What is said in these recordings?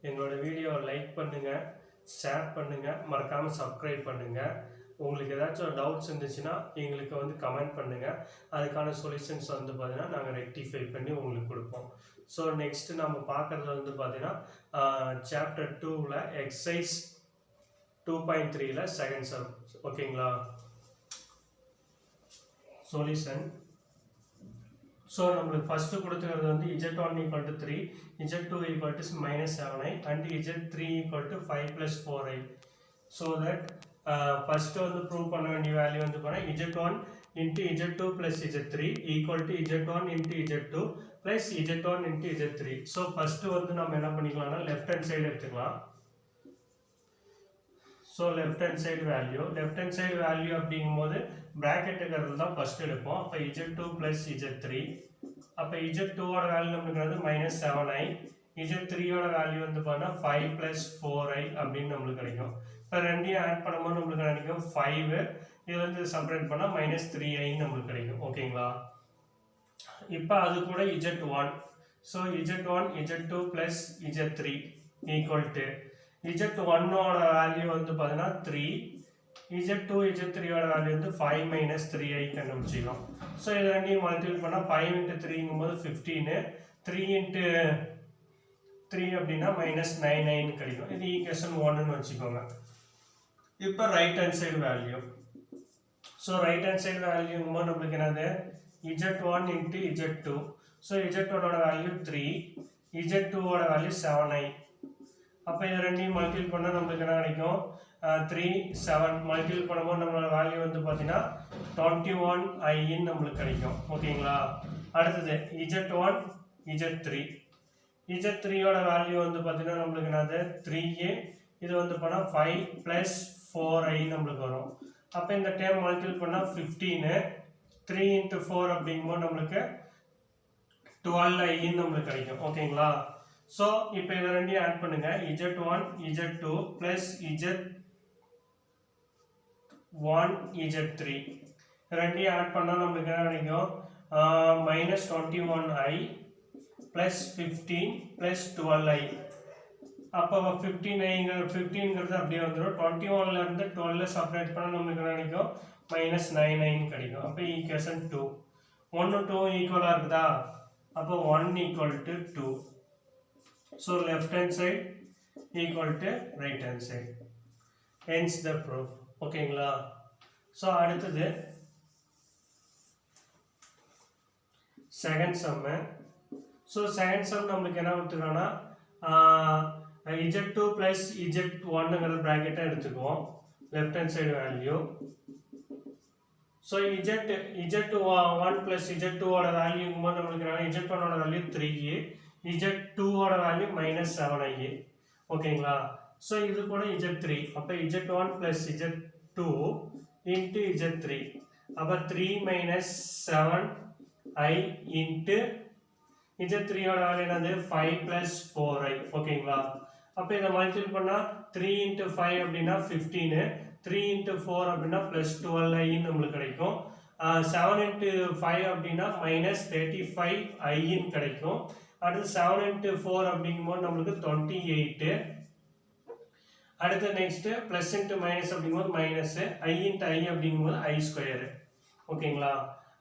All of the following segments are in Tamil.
எங்களோட வீடியோவை லைக் பண்ணுங்கள், ஷேர் பண்ணுங்கள், மறக்காமல் சப்ஸ்கிரைப் பண்ணுங்கள். உங்களுக்கு ஏதாச்சும் டவுட்ஸ் இருந்துச்சுன்னா எங்களுக்கு வந்து கமெண்ட் பண்ணுங்கள். அதுக்கான சொல்யூஷன்ஸ் வந்து பார்த்தீங்கன்னா நாங்கள் ரெக்டிஃபை பண்ணி உங்களுக்கு கொடுப்போம். ஸோ நெக்ஸ்ட்டு நம்ம பார்க்குறது வந்து பார்த்தீங்கன்னா சாப்டர் 2ல் எக்ஸசைஸ் 2.3ல் செகண்ட் சம். ஓகேங்களா? சொல்யூஷன். ஸோ நம்மளுக்கு ஃபஸ்ட்டு கொடுத்துக்கிறது வந்து z1 = 3, z2 = -7i and z3 = 5 + 4i. So that first வந்து ப்ரூவ் பண்ண வேண்டிய வேல்யூ வந்து பார்த்தீங்கன்னா z1 × z2 + z3 = z1 × z2 + z1 × z3. So first வந்து நம்ம என்ன பண்ணிக்கலாம்னா லெஃப்ட் ஹேண்ட் சைடு எடுத்துக்கலாம். So left hand side value அப்படிங்கும்போது ப்ராக்கெட் இருக்கிறது தான் ஃபஸ்ட் எடுப்போம். அப்போ z2 + z3. அப்போ z2ஓட வேல்யூ நம்மளுக்கு வந்து -7i, z3ஓட வேல்யூ வந்து பார்த்தீங்கன்னா 5 + 4i அப்படின்னு நம்மளுக்கு கிடைக்கும். இப்போ ரெண்டையும் ஆட் பண்ணும்போது நம்மளுக்கு கிடைக்கும் 5. இது வந்து செப்பரேட் பண்ணால் -3i நம்மளுக்கு கிடைக்கும். ஓகேங்களா? இப்போ அது கூட z1. So z1 z2 + z3 = z1ஓட value வந்து பார்த்தீங்கன்னா 3, z2 z3ஓட வேல்யூ வந்து 5 - 3i கண்டுபிடிச்சிக்கலாம். ஸோ இது ரெண்டையும் மல்டிபிள் பண்ணால் 5 × 3ங்கும்போது 15, 3 × 3 அப்படின்னா -9i கிடைக்கும். இது ஈக்குவேஷன் 1ன்னு வச்சுக்கோங்க. இப்போ right hand side value. So right hand side வேல்யூங்கும்போது நம்மளுக்கு என்னது z1 × z2. ஸோ z1ஓட வேல்யூ 3, z2ஓட வேல்யூ 7i. அப்போ இது ரெண்டையும் மல்டிபிள் பண்ணால் நம்மளுக்கு என்ன கிடைக்கும்? 3, 7 மல்டிபிள் பண்ணும்போது நம்மளோட வேல்யூ வந்து பார்த்தீங்கன்னா 21i நம்மளுக்கு கிடைக்கும். ஓகேங்களா? அடுத்தது z1 z3. z3ஓட வேல்யூ வந்து பார்த்தீங்கன்னா நம்மளுக்கு என்னது 3a, இது வந்து பண்ணால் 5 + 4i நம்மளுக்கு வரும். அப்போ இந்த டைம் மல்டிபிள் பண்ணால் 15, 3 × 4 அப்படிங்கும்போது நம்மளுக்கு 12i நம்மளுக்கு கிடைக்கும். ஓகேங்களா? ஸோ இப்போ இதை ரெண்டையும் ஆட் பண்ணுங்க. z1 z2 + z1 z3 ரெண்டையும் ஆட் பண்ணால் நம்மளுக்கு என்ன கிடைக்கும்? -21i + 15 + 12i. அப்போ 15ங்கிறது அப்படியே வந்துடும். 21லேருந்து 12 செப்பரேட் பண்ணால் நம்மளுக்கு என்ன கிடைக்கும்? -9i கிடைக்கும். அப்போ ஈக்குவேஷன் 2. 1 2 ஈக்குவலாக இருக்குதா? அப்போ 1 = 2. So left hand side equal to right hand side. Hence the proof. ஓகேங்களா? ஸோ அடுத்தது செகண்ட் சம்மு. ஸோ செகண்ட் சம் நம்மளுக்கு என்ன கொடுத்துருக்காங்கன்னா z2 + z1ங்கிற ப்ராக்கெட்டை எடுத்துக்குவோம். Left hand side value. So z1 + z2ஓட வேல்யூங்கும்போது நம்மளுக்கு z1ஓட வேல்யூ 3a, z2ஓட வேல்யூ -7i. ஓகேங்களா? ஸோ இது கூட z3. அப்போ z1 + z2 × z3. அப்போ 3 - 7i × z3ஓட வேல்யூ என்னது 5 + 4i. ஓகேங்களா? அப்போ இதை மல்டிபிள் பண்ணால் 3 × 5 அப்படின்னா 15, 3 × 4 அப்படின்னா +12i நம்மளுக்கு கிடைக்கும். 7 × 5 அப்படின்னா -35i கிடைக்கும். அடுத்து 7 × 4 அப்படிங்கும்போது நம்மளுக்கு 28. அடுத்து நெக்ஸ்ட் ப்ளஸ் × மைனஸ் அப்படிங்கும்போது மைனஸ், i × i அப்படிங்கும்போது i². ஓகேங்களா?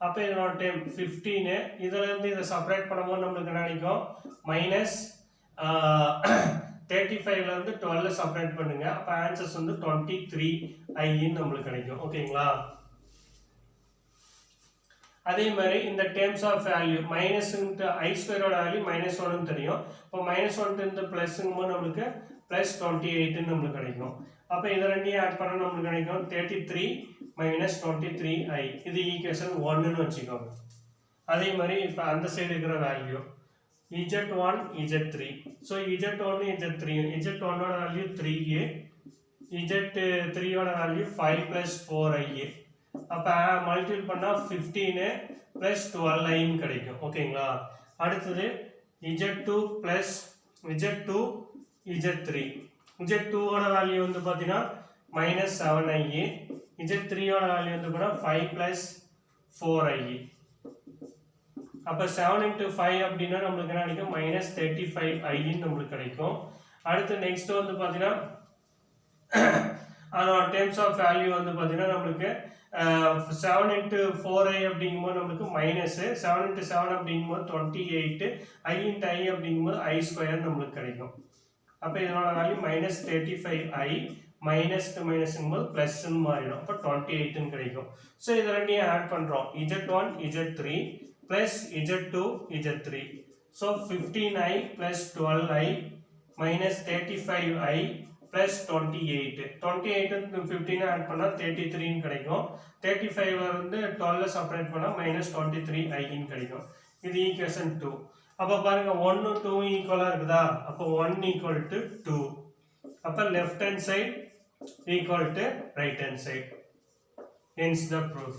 அப்போ இதனோட டைம் 15. இதிலேருந்து இதை செப்பரேட் பண்ணும்போது நம்மளுக்கு என்ன கிடைக்கும்? -35லேருந்து 12 செப்பரேட் பண்ணுங்க. அப்போ ஆன்சர்ஸ் வந்து 23i நம்மளுக்கு கிடைக்கும். ஓகேங்களா? அதே மாதிரி இந்த terms of value -i² value -1ன்னு தெரியும். இப்போ -1 இருந்து ப்ளஸ்ங்கும்போது நம்மளுக்கு +28 நம்மளுக்கு கிடைக்கும். அப்போ இதை ரெண்டையும் ஆட் பண்ணால் நம்மளுக்கு கிடைக்கும் 33 - 23i. இது ஈக்குவேஷன் 1ன்னு வச்சுக்கோங்க. அதே மாதிரி இப்போ அந்த சைடு இருக்கிற value z1 z3. So z1 z3, z1ஓட வேல்யூ 3a, z3ஓட வேல்யூ 5 + 4i. அப்போ மல்டிபிள் பண்ணால் 15 + 12i கிடைக்கும். ஓகேங்களா? அடுத்தது z2 + z2 z3. z2ஓட வேல்யூ வந்து பார்த்தீங்கன்னா -7i, z3ஓட வேல்யூ வந்து பார்த்தீங்கன்னா 5 + 4i. அப்போ 7 × 5 அப்படின்னா நம்மளுக்கு என்ன கிடைக்கும்? -35i நம்மளுக்கு கிடைக்கும். அடுத்து நெக்ஸ்ட் வந்து பார்த்தீங்கன்னா terms of value வந்து பார்த்தீங்கன்னா நம்மளுக்கு 7 into 4i அப்படிங்கும்போது நம்மளுக்கு மைனஸ் 7 into 7 அப்படிங்கும்போது 28 i into i அப்படிங்கும்போது i ஸ்கொயர் நம்மளுக்கு கிடைக்கும். அப்போ இதனோட value minus 35i minus two மைனஸ்ங்கும்போது ப்ளஸ்ன்னு மாறிடும். அப்போ 28ன்னு கிடைக்கும். ஸோ இது ரெண்டையும் ஆட் பண்ணுறோம். z1 z3 plus z2 z3. So 15i plus 12i minus 35i plus 28 15 add பண்ணா 33 ன்னு கிடைக்கும். 35 ல இருந்து 12 செப்பரேட் பண்ணா -23i ன்னு கிடைக்கும். இது ஈக்குவேஷன் 2. அப்ப பாருங்க 1 2 ஈக்குவலா இருக்குதா? அப்ப 1 equal to 2. அப்ப left hand side equal to right hand side. Hence the proof.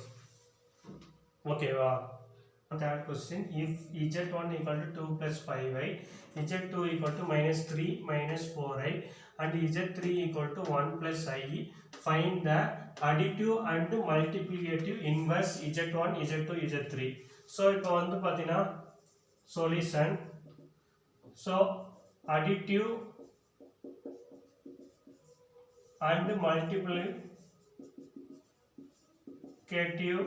Okay வா? Third question, if z1 equal to 2 plus 5i, z2 equal to -3 minus 4i and z3 equal to 1 plus i, find the additive and multiplicative inverse z1, z2, z3. So இப்போ வந்து பார்த்தீங்கன்னா solution. So additive and multiplicative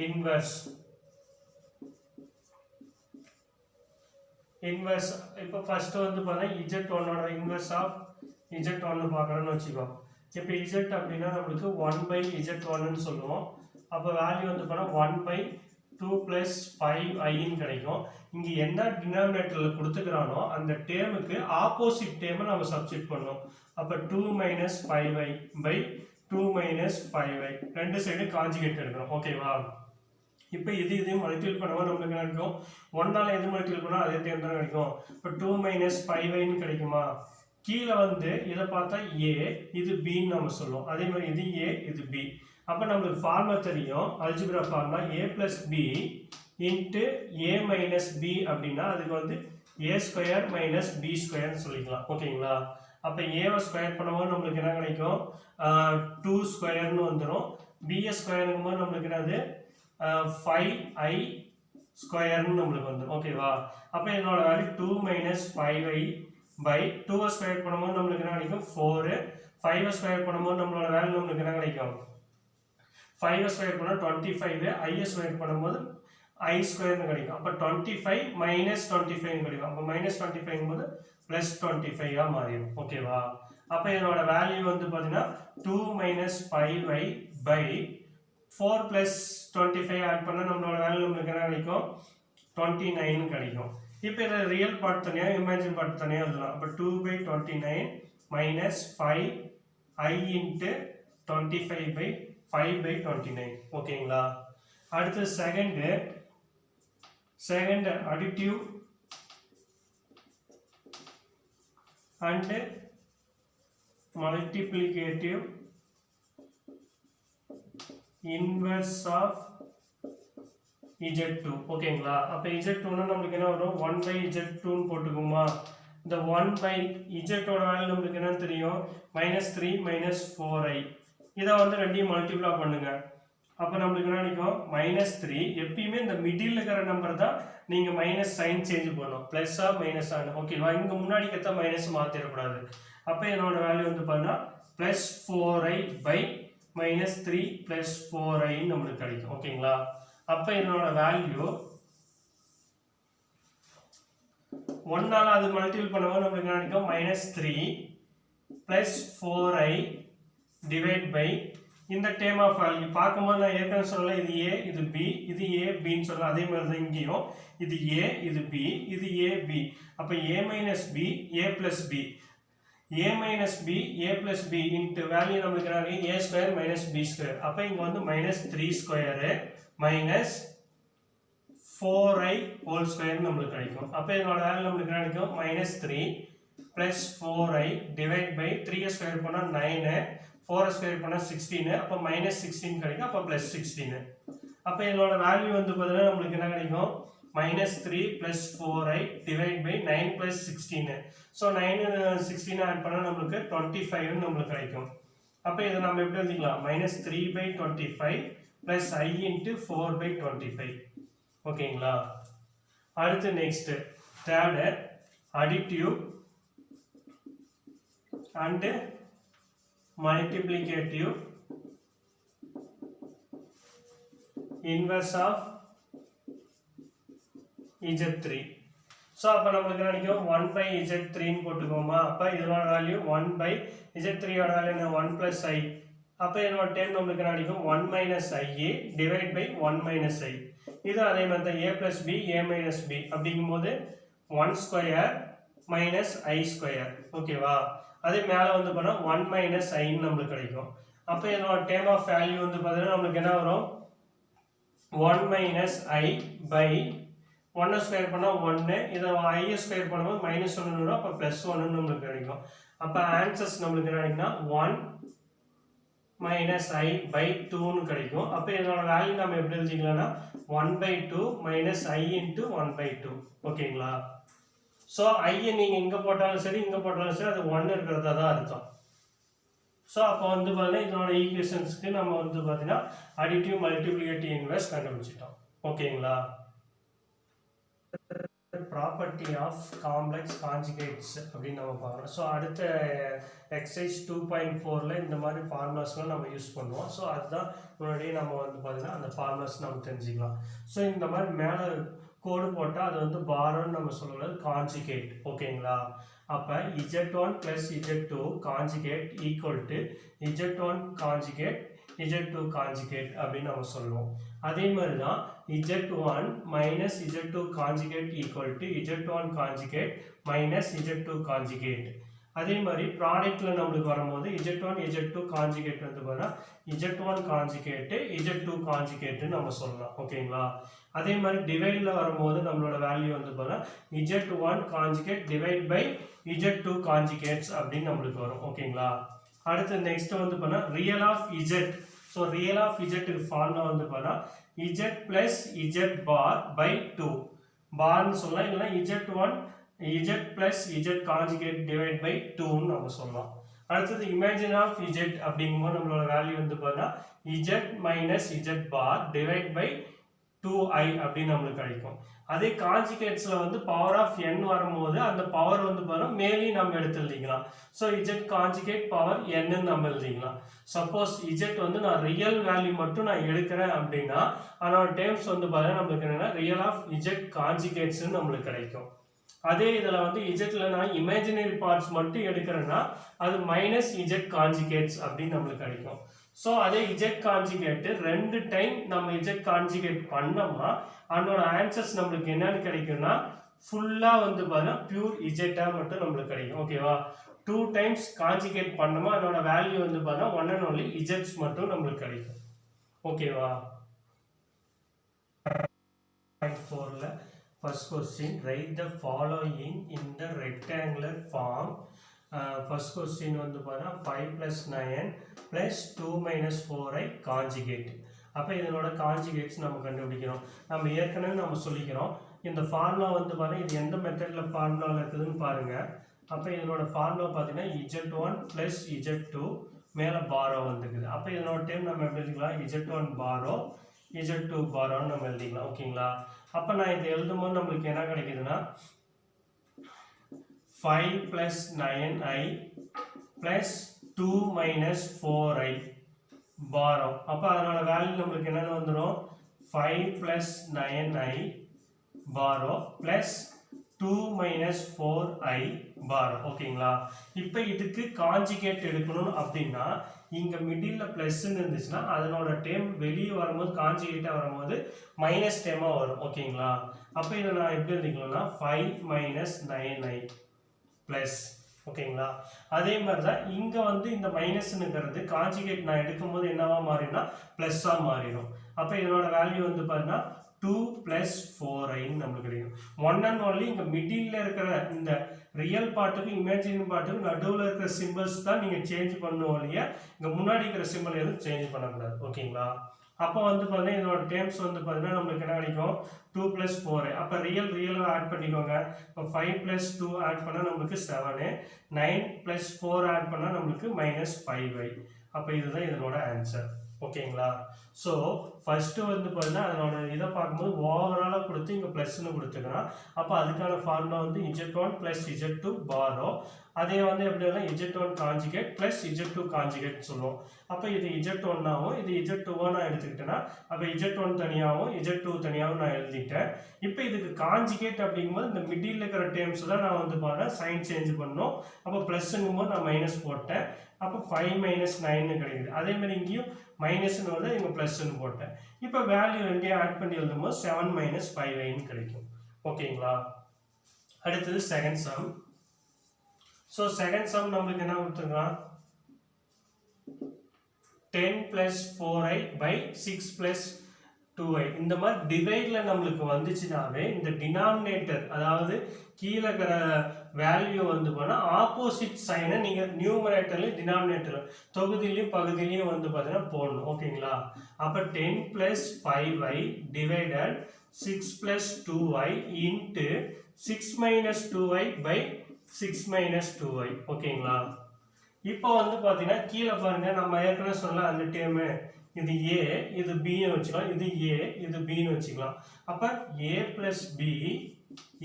inverse இப்போ ஃபர்ஸ்ட் வந்து பார்த்தீங்கன்னா z1 ஓட இன்வெர்ஸ் ஆஃப் z1 பார்க்கறோம்னு வெச்சுக்கோ. இப்போ z அப்படினா நமக்கு 1/z1 ன்னு சொல்லுவோம். அப்ப வேல்யூ வந்து பார்த்தா 1/2 + 5i ன்னு கிடைக்கும். இங்க என்ன டினாமினேட்டர்ல கொடுத்துக்கறானோ அந்த டேர்முக்கு ஆப்போசிட் டேர்மை நாம சப்ஸ்டிட்யூட் பண்ணனும். அப்ப 2 - 5i / 2 - 5i ரெண்டு சைடு கான்ஜுகேட் எடுக்கணும். ஓகேவா? இப்போ இதையும் மல்டிபிள் பண்ணும்போது நமக்கு என்ன கிடைக்கும்? 1 ஆல எது மல்டிபிள் பண்ணா அதே டேர்ம் தான் கிடைக்கும். இப்போ 2 - 5i ன்னு கிடைக்குமா? கீழ வந்து இத பார்த்தா a இது b ன்னு நாம சொல்லுவோம். அதே மாதிரி இது a இது b. அப்ப நமக்கு ஃபார்முலா தெரியும். Algebra formula a + b * a - b அப்படினா அதுக்கு வந்து a² - b² ன்னு சொல்லிக்கலாம். ஓகேங்களா? அப்ப a வை ஸ்கொயர் பண்ணும்போது நமக்கு என்ன கிடைக்கும்? 2² ன்னு வந்துரும். b ஸ்கொயர்ங்கும்போது நமக்கு என்னது 5i ஸ்கொயர்னு நமக்கு வந்துரும். ஓகேவா? அப்ப இதனோட வேல்யூ 2 - 5i / 2 ஸ்கொயர் பண்ணும்போது நமக்கு என்ன கிடைக்கும்? 4. 5 ஸ்கொயர் பண்ணும்போது நம்மளோட வேல்யூ நமக்கு என்ன கிடைக்கும்? 5 ஸ்கொயர் பண்ணா 25, i ஸ்கொயர் பண்ணும்போது i ஸ்கொயர்னு கிடைக்கும். அப்ப 25 - 25 ன்னு கிடைக்கும். அப்ப -25 ங்கும்போது +25 ஆ மாறிடும். ஓகேவா? அப்ப இதனோட வேல்யூ வந்து பாத்தீங்கன்னா 2 - 5i / 4 + 25 ஆட் பண்ணா நம்மளோட வேல்யூ நமக்கு என்ன கிடைக்கும்? 29 கிடைக்கும். இப்போ இத ரியல் பார்ட் தனியா இமேஜின் பார்ட் தனியா எழுதலாம். அப்ப 2/29 - 5i * 25 / 5/29. ஓகேங்களா? அடுத்து second additive and multiplicative inverse of z2. ஓகேங்களா? அப்ப z2 னா நமக்கு என்ன வரும்? 1/z2 ன்னு போட்டுக்குமா? இந்த 1/z ஓட வேல்யூ நமக்கு என்ன தெரியும்? -3 - 4i. இத வந்து ரெண்டையும் மல்டிப்ளை பண்ணுங்க. அப்ப நமக்கு என்ன கிடைக்கும்? -3. எப்பவுமே இந்த மிடில்ல இருக்கிற நம்பர் தான் நீங்க மைனஸ் சைன் சேஞ்ச் பண்ணனும். பிளஸ் ஆ மைனஸ் ஆ. ஓகேவா? இங்க முன்னாடி கத்த மைனஸ் மாத்திர கூடாது. அப்ப என்னோட வேல்யூ வந்து பாத்தீங்கன்னா +4i / -3 + 4i நமக்கு கிடைக்கும். ஓகேங்களா? அப்ப என்னோட வேல்யூ 1 ஆல அது மல்டிபிள் பண்ணும்போது நமக்கு என்ன கிடைக்கும்? -3 + 4i / இந்த டேர்ம் ஆஃப் வேல்யூ பார்க்கும்போது நான் ஏற்கனவே சொல்லல, இது a இது b இது a b ன்னு சொல்லலாம். அதே மாதிரி தான் இங்கேயும் இது a இது b இது a b. அப்ப a - b a + b a - b a + b into value நமக்கு என்ன கிடைக்கும்? a² - b². அப்ப இங்க வந்து -3² - 4i ஹோல் ஸ்கொயர் நமக்கு கிடைக்கும். அப்ப இதனோட வேல்யூ நமக்கு என்ன கிடைக்கும்? -3 + 4i / 3 ஸ்கொயர் பண்ணா 9, 4 ஸ்கொயர் பண்ணா 16. அப்ப -16 கிடைக்கும். அப்ப +16. அப்ப இதனோட வேல்யூ வந்து பாத்தீங்கன்னா நமக்கு என்ன கிடைக்கும்? -3 + 4i / 9 + 16. சோ 9 16 ஆட் பண்ணா நமக்கு 25 ன்னு நமக்கு கிடைக்கும். அப்ப இத நாம எப்படி எழுதிக்கலாம்? -3/25 + i * 4/25. ஓகேங்களா? அடுத்து next third additive and multiplicative inverse of z3. So அப்ப நமக்கு என்ன கிடைக்கும் 1 by z3 ன்னு போட்டுக்கோமா. அப்ப இதோட வேல்யூ 1 by z3 ஓட வேல்யூ என்ன 1 plus i. அப்ப இதோட டேர்ம் நமக்கு என்ன கிடைக்கும் 1 minus ia divide by 1 minus i. இது அதே மாதிரி தான் a plus b a minus b அப்படிங்கும்போது 1 square minus i square. ஓகேவா? அதே மேல வந்து பண்ணா 1 minus i ன்னு நமக்கு கிடைக்கும். அப்ப இதோட டேர்ம் ஆஃப் வேல்யூ வந்து பாத்தீங்கன்னா நமக்கு என்ன வரும் 1 minus i by 1 ஸ்கொயர் பண்ணா 1 இத i ஸ்கொயர் பண்ணும்போது -1 வரும். அப்ப +1 ன்னு நமக்கு கிடைக்கும். அப்ப ஆன்சர்ஸ் நமக்கு என்ன கிடைக்கும்னா 1 minus i by 2 ன்னு கிடைக்கும். அப்ப இதோட வேல்யூ நாம எப்படி எழுதிக்கலாம்னா 1 by 2 minus i into 1 by 2. ஓகேங்களா? சோ i நீங்க இங்க போட்டாலும் சரி இங்க போட்டாலும் சரி அது 1 இருக்குறதா தான் அர்த்தம். சோ அப்ப வந்து பாத்தீங்கன்னா இதோட ஈக்குவேஷன்ஸ்க்கு நம்ம வந்து பாத்தீங்கன்னா அடிட்டிவ் மல்டிப்ளிகேட்டிவ் இன்வெர்ஸ் கண்டுபிடிச்சிட்டோம். ஓகேங்களா? ப்ராப்பர்ட்டி ஆஃப் காம்ப்ளெக்ஸ் கான்ஜுகேட்ஸ் அப்படின்னு நம்ம பார்க்கலாம். ஸோ அடுத்த எக்ஸசைஸ் 2.4ல இந்த மாதிரி ஃபார்முலாஸ்லாம் நம்ம யூஸ் பண்ணுவோம். ஸோ அதுதான் முன்னாடியே நம்ம வந்து பார்த்தீங்கன்னா அந்த ஃபார்முலாஸ் நம்ம தெரிஞ்சுக்கலாம். ஸோ இந்த மாதிரி மேலே கோடு போட்டால் அது வந்து பாரோன்னு நம்ம சொல்லுறது கான்ஜுகேட். ஓகேங்களா? அப்போ z1 plus z2 conjugate equal to z1 conjugate z2 conjugate அப்படின்னு நம்ம சொல்லுவோம். அதே மாதிரி தான் z1 minus z2 conjugate equal to z1 conjugate minus z2 conjugate. அதே மாதிரி ப்ராடக்ட்ல நம்மளுக்கு வரும்போது z1 z2 கான்ஜுகேட் வந்து பார்த்தா z1 கான்ஜுகேட் z2 கான்ஜுகேட் நம்ம சொல்லலாம். ஓகேங்களா? அதே மாதிரி டிவைட்ல வரும்போது நம்மளோட வேல்யூ வந்து பார்த்தா z1 conjugate divide by z2 conjugates அப்படின்னு நம்மளுக்கு வரும். ஓகேங்களா? அடுத்து நெக்ஸ்ட் வந்து பார்த்தா real of z. So real of z க்கு ஃபார்முலா வந்து பார்த்தா z plus z bar by 2 பார்னு சொல்லலாம். இல்லைன்னா z1 z plus z conjugate divide by 2 ன்னு நம்ம சொல்லலாம். அடுத்தது இமேஜின் ஆஃப் z அப்படிங்கும்போது நம்மளோட வேல்யூ வந்து பார்த்தா z minus z bar divide by 2i அப்படின்னு நம்மளுக்கு கிடைக்கும். அதே கான்ஜுகேட்ஸ்ல வந்து பவர் ஆஃப் n வரும்போது அந்த பவர் வந்து பாருங்க மேலேயும் நம்ம எடுத்து எழுதிக்கலாம். So z conjugate power n ன்னு நம்ம எழுதிக்கலாம். சப்போஸ் z வந்து நான் ரியல் வேல்யூ மட்டும் நான் எடுக்கிறேன் அப்படின்னா அதோட டேர்ம்ஸ் வந்து பாருங்க நம்மளுக்கு என்னன்னா ரியல் ஆஃப் z கான்ஜுகேட்ஸ் நம்மளுக்கு கிடைக்கும். அதே இதில் வந்து z நான் இமேஜினரி பார்ட்ஸ் மட்டும் எடுக்கிறேன்னா அது மைனஸ் z கான்ஜுகேட்ஸ் அப்படின்னு நம்மளுக்கு கிடைக்கும். ஸோ அதே z கான்ஜுகேட் 2 டைம் நம்ம z கான்ஜுகேட் பண்ணோம்னா அதனோட ஆன்சர்ஸ் நம்மளுக்கு என்னன்னு கிடைக்கும்னா ஃபுல்லா வந்து பாருங்க பியூர் z மட்டும் நம்மளுக்கு கிடைக்கும். ஓகேவா? 2 டைம்ஸ் கான்ஜுகேட் பண்ணோமா அதனோட வேல்யூ வந்து பாருங்க 1 and only z மட்டும் நம்மளுக்கு கிடைக்கும். ஓகேவா? 4ல first question, write the following in the rectangular form. First question வந்து பாத்தா 5 plus 9 plus 2 minus 4i conjugate. அப்ப இதனோட கான்ஜுகேட்ஸ் நம்ம கண்டுபிடிக்கிறோம். நம்ம ஏற்கனவே நம்ம சொல்லிக்கிறோம் இந்த ஃபார்முலா வந்து பாருங்க இது எந்த மெத்தட்ல ஃபார்முலால இருக்குதுன்னு பாருங்க. அப்ப இதனோட ஃபார்முலா பாத்தீங்கன்னா z1 plus z2 மேல பாரோ வந்துக்குது. அப்ப இதனோட டேர்ம் நம்ம எப்படி எழுதிக்கலாம் z1 பாரோ z2 பாரோன்னு நம்ம எழுதிக்கலாம். ஓகேங்களா? அப்ப நான் இதை எழுதும்போது நம்மளுக்கு என்ன கிடைக்குதுன்னா 5 plus 9i plus 2 minus 4i borrow. அப்ப அதனோட வேல்யூ நம்மளுக்கு என்னன்னு வந்துரும் 5 plus 9i பாரோ plus 2 minus 4i பாரோ. ஓகேங்களா? இப்போ இதுக்கு கான்ஜுகேட் எடுக்கணும் அப்படின்னா இங்க மிடில்ல பிளஸ் இருந்துச்சுன்னா அதனோட டேர்ம் வெளியே வரும்போது கான்ஜுகேட்டா வரும்போது மைனஸ் டேர்மா வரும். ஓகேங்களா? அப்ப இதை நான் எப்படி எழுதிக்கலாம்னா 5 minus 9i plus. ஓகேங்களா? அதே மாதிரி தான் இங்க வந்து இந்த மைனஸ்ங்கிறது கான்ஜுகேட் நான் எடுக்கும்போது என்னவா மாறினா பிளஸ்ஸா மாறிடும். அப்ப இதனோட வேல்யூ வந்து பாருங்க 2 plus 4i நமக்கு கிடைக்கும். 1 and only இங்க மிடில்ல இருக்கிற இந்த ரியல் பார்ட்டுக்கு இமேஜினரி பார்ட்டுக்கு நடுவுல இருக்கிற சிம்பிள்ஸ் தான் நீங்க சேஞ்ச் பண்ணணும் இல்லையா இங்க முன்னாடி இருக்கிற சிம்பிள் எதுவும் சேஞ்ச் பண்ணக்கூடாது. ஓகேங்களா? அப்போ வந்து பாத்தீங்கன்னா இதோட டேர்ம்ஸ் வந்து பாத்தீங்கன்னா நம்மளுக்கு என்ன கிடைக்கும் 2 plus 4i. அப்ப ரியல் ஆட் பண்ணிக்கோங்க. இப்போ 5 plus 2 ஆட் பண்ணா நம்மளுக்கு 7, 9 plus 4 ஆட் பண்ணா நம்மளுக்கு -5i. அப்ப இதுதான் இதனோட ஆன்சர். ஓகேங்களா? ஸோ ஃபர்ஸ்ட் வந்து பார்த்தீங்கன்னா அதனோட இதை பார்க்கும்போது ஓவராலாக கொடுத்து இங்கே ப்ளஸ்ன்னு கொடுத்துக்கலாம். அப்போ அதுக்கான ஃபார்முலா வந்து Z1 + Z2 பாரோ. அதே வந்து எப்படி வரும் Z1 காஞ்சுகேட் + Z2 காஞ்சுகேட் சொல்லுவோம். அப்போ இது Z1 ஆகும், இது Z2 நான் எடுத்துக்கிட்டேன்னா அப்போ Z1 தனியாகவும் Z2 தனியாகவும் நான் எழுதிட்டேன். இப்போ இதுக்கு காஞ்சுகேட் அப்படிங்கும்போது இந்த மிடில் இருக்கிற டேர்ம்ஸ் தான் நான் வந்து பாருங்க சைன் சேஞ்ச் பண்ணணும். அப்போ ப்ளஸ்ங்கும்போது நான் மைனஸ் போட்டேன். அப்போ 5 - 9 கிடைக்குது. அதே மாதிரி இங்கேயும் மைனஸ்னு வந்து இங்கே ப்ளஸ்ன்னு போட்டேன். இப்போ வேல்யூ ரெண்டையும் ஆட் பண்ணி எழுதும்போது 7 - 5i கிடைக்கும். ஓகேங்களா? அடுத்தது second sum. So second sum நம்மளுக்கு என்ன கொடுத்துருக்கான்? 10 + 4i / 6 + 2i. இந்த மாதிரி டிவைட்ல நம்மளுக்கு வந்துச்சுனாவே இந்த டினாமினேட்டர் அதாவது கீழே இருக்கிற வேல்யூ வந்து போனா ஆப்போசிட் சைனை நீங்க நியூமரேட்டர்ல டினாமினேட்டர் தொகுதியிலையும் பகுதியிலையும் வந்து பார்த்தீங்கன்னா போடணும். ஓகேங்களா? அப்ப 10 + 5i divided 6 + 2i into 6 - 2i / 6 - 2i. ஓகேங்களா? இப்போ வந்து பார்த்தீங்கன்னா கீழே பாருங்க நம்ம ஏற்கனவே சொன்ன அந்த டேர்மு இது a இது b ன்னு வச்சுக்கலாம், இது a இது b ன்னு வச்சுக்கலாம். அப்ப a + b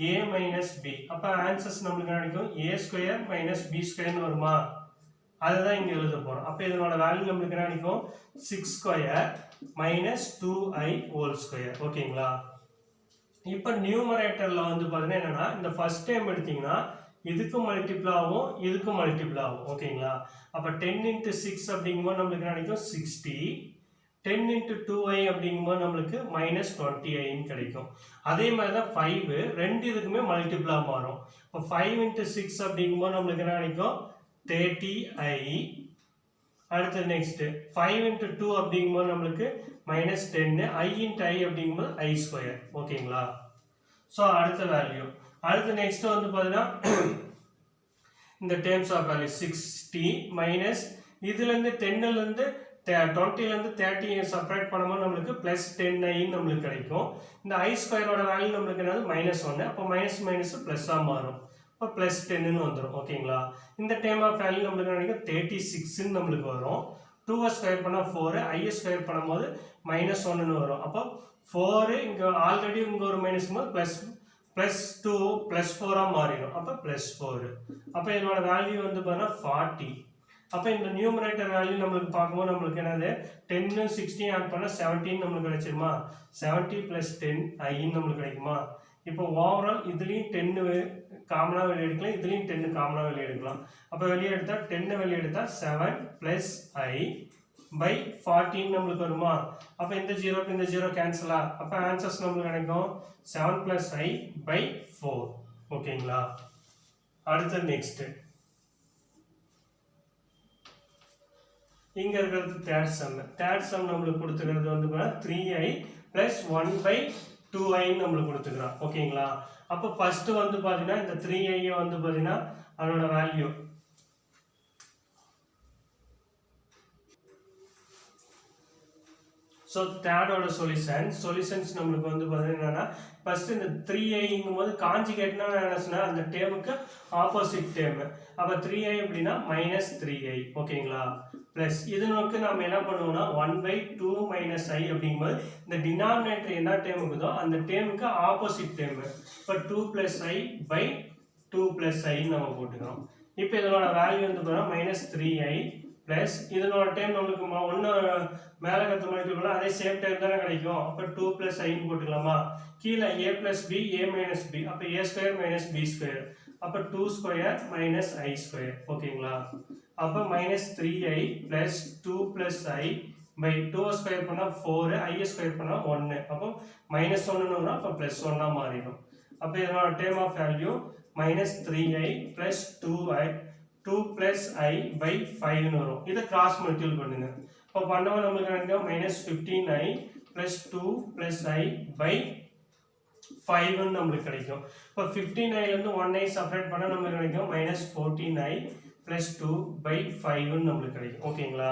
a - b. அப்ப ஆன்சர்ஸ் நமக்கு கிடைக்கும் a² - b² ன்னு வருமா? அதுதான் இங்க எழுத போறோம். அப்ப இதனோட வேல்யூ நமக்கு கிடைக்கும் 6² - 2i². ஓகேங்களா? இப்போ நியூமரேட்டர்ல வந்து பாத்தீங்கன்னா என்னன்னா இந்த ஃபர்ஸ்ட் டைம் எடுத்தீங்கன்னா இதுக்கு மல்டிபிள் ஆகும், இதுக்கு மல்டிபிள் ஆகும். ஓகேங்களா? அப்ப 10 × 6 அப்படிங்கும்போது நமக்கு கிடைக்கும் 60. 10 × 2i அப்படிங்கும்போது நம்மளுக்கு -20i கிடைக்கும். அதே மாதிரி தான் 5 ரெண்டு இதுக்குமே மல்டிபிளா மாறும். இப்போ 5 × 6 அப்படிங்கும்போது நம்மளுக்கு என்ன கிடைக்கும் 30i. அடுத்து நெக்ஸ்ட் 5 × 2 அப்படிங்கும்போது நம்மளுக்கு -10, i × i அப்படிங்கும்போது i². ஓகேங்களா? ஸோ அடுத்த வேல்யூ அடுத்து நெக்ஸ்ட் வந்து பார்த்தீங்கன்னா இந்த டேர்ம்ஸ் ஆஃப் வேல்யூ 60 மைனஸ் இதுல இருந்து 10ல இருந்து 20ல இருந்து 30 செப்பரேட் பண்ணும்போது நம்மளுக்கு +10i நம்மளுக்கு கிடைக்கும். இந்த i²ஓட வேல்யூ நம்மளுக்கு என்னது -1. அப்போ மைனஸ் பிளஸ்ஸா மாறும். அப்போ +10ன்னு வந்துடும். ஓகேங்களா? இந்த டேர்ம் ஆஃப் வேல்யூ நம்மளுக்கு கிடைக்கும் 36ன்னு நம்மளுக்கு வரும். 2 ஸ்கொயர் பண்ணா 4, i ஸ்கொயர் பண்ணும்போது -1ன்னு வரும். அப்போ 4 இங்க ஆல்ரெடி இங்க ஒரு மைனஸ் +2 +4 மாறிடும். அப்போ +4. அப்போ இதனோட வேல்யூ வந்து பார்த்தா 40. அப்போ இந்த நியூமரேட்டர் வேல்யூ நம்மளுக்கு பார்க்கும்போது நம்மளுக்கு என்னது 10 16 ஆட் பண்ணா 17 நம்மளுக்கு கிடைச்சிருமா? 70 + 10i நம்மளுக்கு கிடைக்குமா? இப்போ ஓவரால் இதுலயும் 10 காமனா வெளியே எடுக்கலாம், இதுலயும் 10 காமனா வெளியே எடுக்கலாம். அப்போ வெளியே எடுத்தா 10 வெளியே எடுத்தா 7 + i by 14 நம்மளுக்கு வருமா? அப்ப இந்த 0க்கு இந்த 0 கேன்சலா? அப்ப ஆன்சர்ஸ் நம்மளுக்கு கிடைக்கும் 7 + i by 4. ஓகேங்களா? அடுத்து நெக்ஸ்ட் இங்க இருக்கிறது தேர்ட் சம் நம்மளுக்கு கொடுத்துக்கிறது வந்து 3i + 1/2i நம்மளுக்கு கொடுத்துக்கிறான். ஓகேங்களா? அப்ப ஃபர்ஸ்ட் வந்து பாத்தீங்கன்னா இந்த 3i வந்து பாத்தீங்கன்னா அதோட வேல்யூ ஸோ தேர்டோட சொல்யூஷன்ஸ் நம்மளுக்கு வந்து பார்த்தீங்கன்னா ஃபர்ஸ்ட் இந்த 3iங்கும்போது காஞ்சிகேட்னா என்ன சொன்னா அந்த டேர்முக்கு ஆப்போசிட் டேர்ம். அப்போ 3i அப்படின்னா -3i. ஓகேங்களா? பிளஸ் இதனுக்கு நம்ம என்ன பண்ணுவோம்னா 1/2 - i அப்படிங்கும்போது இந்த டினாமினேட்டர் என்ன டேர்ம் இருக்குதோ அந்த டேர்முக்கு ஆப்போசிட் டேர்ம். இப்போ 2 + i by 2 + i நம்ம போட்டுக்கிறோம். இப்போ இதனோட வேல்யூ வந்து பார்த்தீங்கன்னா -3i பிளஸ் இதனோட டைம் நம்மளுக்கு ஒன்று மேலே கற்று மல்டிபிள் அதே சேம் டைம் தானே கிடைக்கும். அப்போ 2 + i போட்டுக்கலாமா? கீழே a + b a - b. அப்போ a² - b². அப்போ 2² - i². ஓகேங்களா? அப்போ -3i + 2 + i by 2 ஸ்கொயர் பண்ணா 4, i ஸ்கொயர் பண்ணா 1. அப்போ -1ன்னு வரும். அப்போ +1ஆ மாறிடும். அப்போ இதனோட term of value -3i + 2 + i by 5 ன்னு வரும். இதை கிராஸ் மல்டிபிள் பண்ணுங்க. இப்போ பண்ணவா நமக்கு கிடைக்கும் -15i + 2 + i by 5 ன்னு நமக்கு கிடைக்கும். இப்போ 15i ல இருந்து 1i செப்பரேட் பண்ணா நமக்கு கிடைக்கும் -14i + 2 by 5 ன்னு நமக்கு கிடைக்கும். ஓகேங்களா?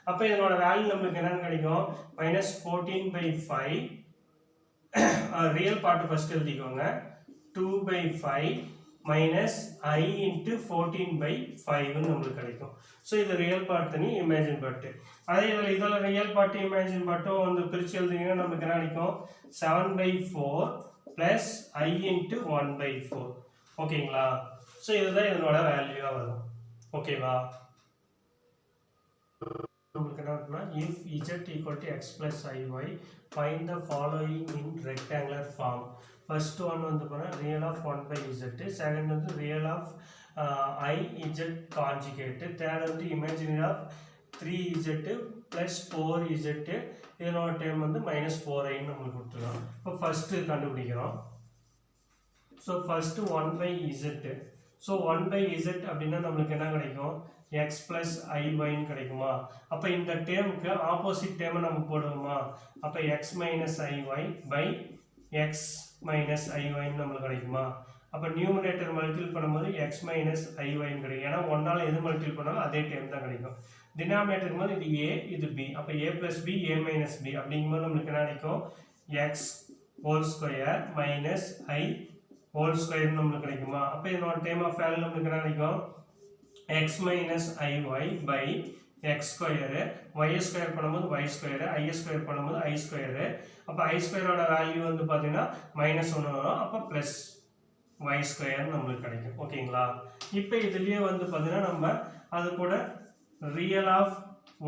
அப்போ இதனோட வேல்யூ நமக்கு என்னன்னு கிடைக்கும் -14/5 ரியல் பார்ட் ஃபர்ஸ்ட் எழுதிக்கோங்க 2/5 minus I into 14/5 நம்மளுக்கு கிடைக்கும். ஸோ இது ரியல் பார்ட் தனி இமேஜின் பார்ட். அதே இதில் ரியல் பார்ட் இமேஜின் பார்ட்டும் வந்து பிரித்து எழுதிங்கன்னா நமக்கு என்ன கிடைக்கும் 7/4 plus I into 1/4. ஓகேங்களா? ஸோ இதுதான் இதனோட வேல்யூவாக வரும். ஓகேவா? நமக்கு என்ன இருக்குன்னா if z equal to x plus iy find the following in rectangular form. First one வந்து பாருங்க real of 1/z, second வந்து real of I z conjugate, third வந்து imaginary of 3z plus 4z, இதனோட டைம் வந்து minus 4i நம்மளுக்கு கொடுத்துருக்கோம். இப்போ ஃபர்ஸ்ட் கண்டுபிடிக்கிறோம். So first 1/z. So 1/z அப்படின்னா நம்மளுக்கு என்ன கிடைக்கும் x plus iy கிடைக்குமா? அப்போ இந்த டேமுக்கு ஆப்போசிட் டேமை நம்ம போடுவோமா? அப்போ x minus iy by x minus iy நம்மளுக்கு கிடைக்குமா? அப்போ நியூமரேட்டர் மல்டிபிள் பண்ணும்போது x minus iy கிடைக்கும். ஏன்னா ஒன்றால் எது மல்டிபிள் பண்ணாலும் அதே டேம் தான் கிடைக்கும். டினாமினேட்டர் போது இது a இது b. அப்போ a plus b a minus b அப்படிங்கும்போது நம்மளுக்கு என்ன கிடைக்கும் x whole square minus i whole square நம்மளுக்கு கிடைக்குமா? அப்போ இதனோட டேம் ஆஃப் வேல்யூ நம்மளுக்கு என்ன கிடைக்கும் x minus iy by x square, y square பண்ணும்போது y square, i square பண்ணும்போது i square. அப்போ i square ஓட வேல்யூ வந்து பார்த்தீங்கன்னா -1 வரும். அப்போ ப்ளஸ் y square நம்மளுக்கு கிடைக்கும். ஓகேங்களா? இப்போ இதுலேயே வந்து பார்த்தீங்கன்னா நம்ம அது கூட ரியல் ஆஃப்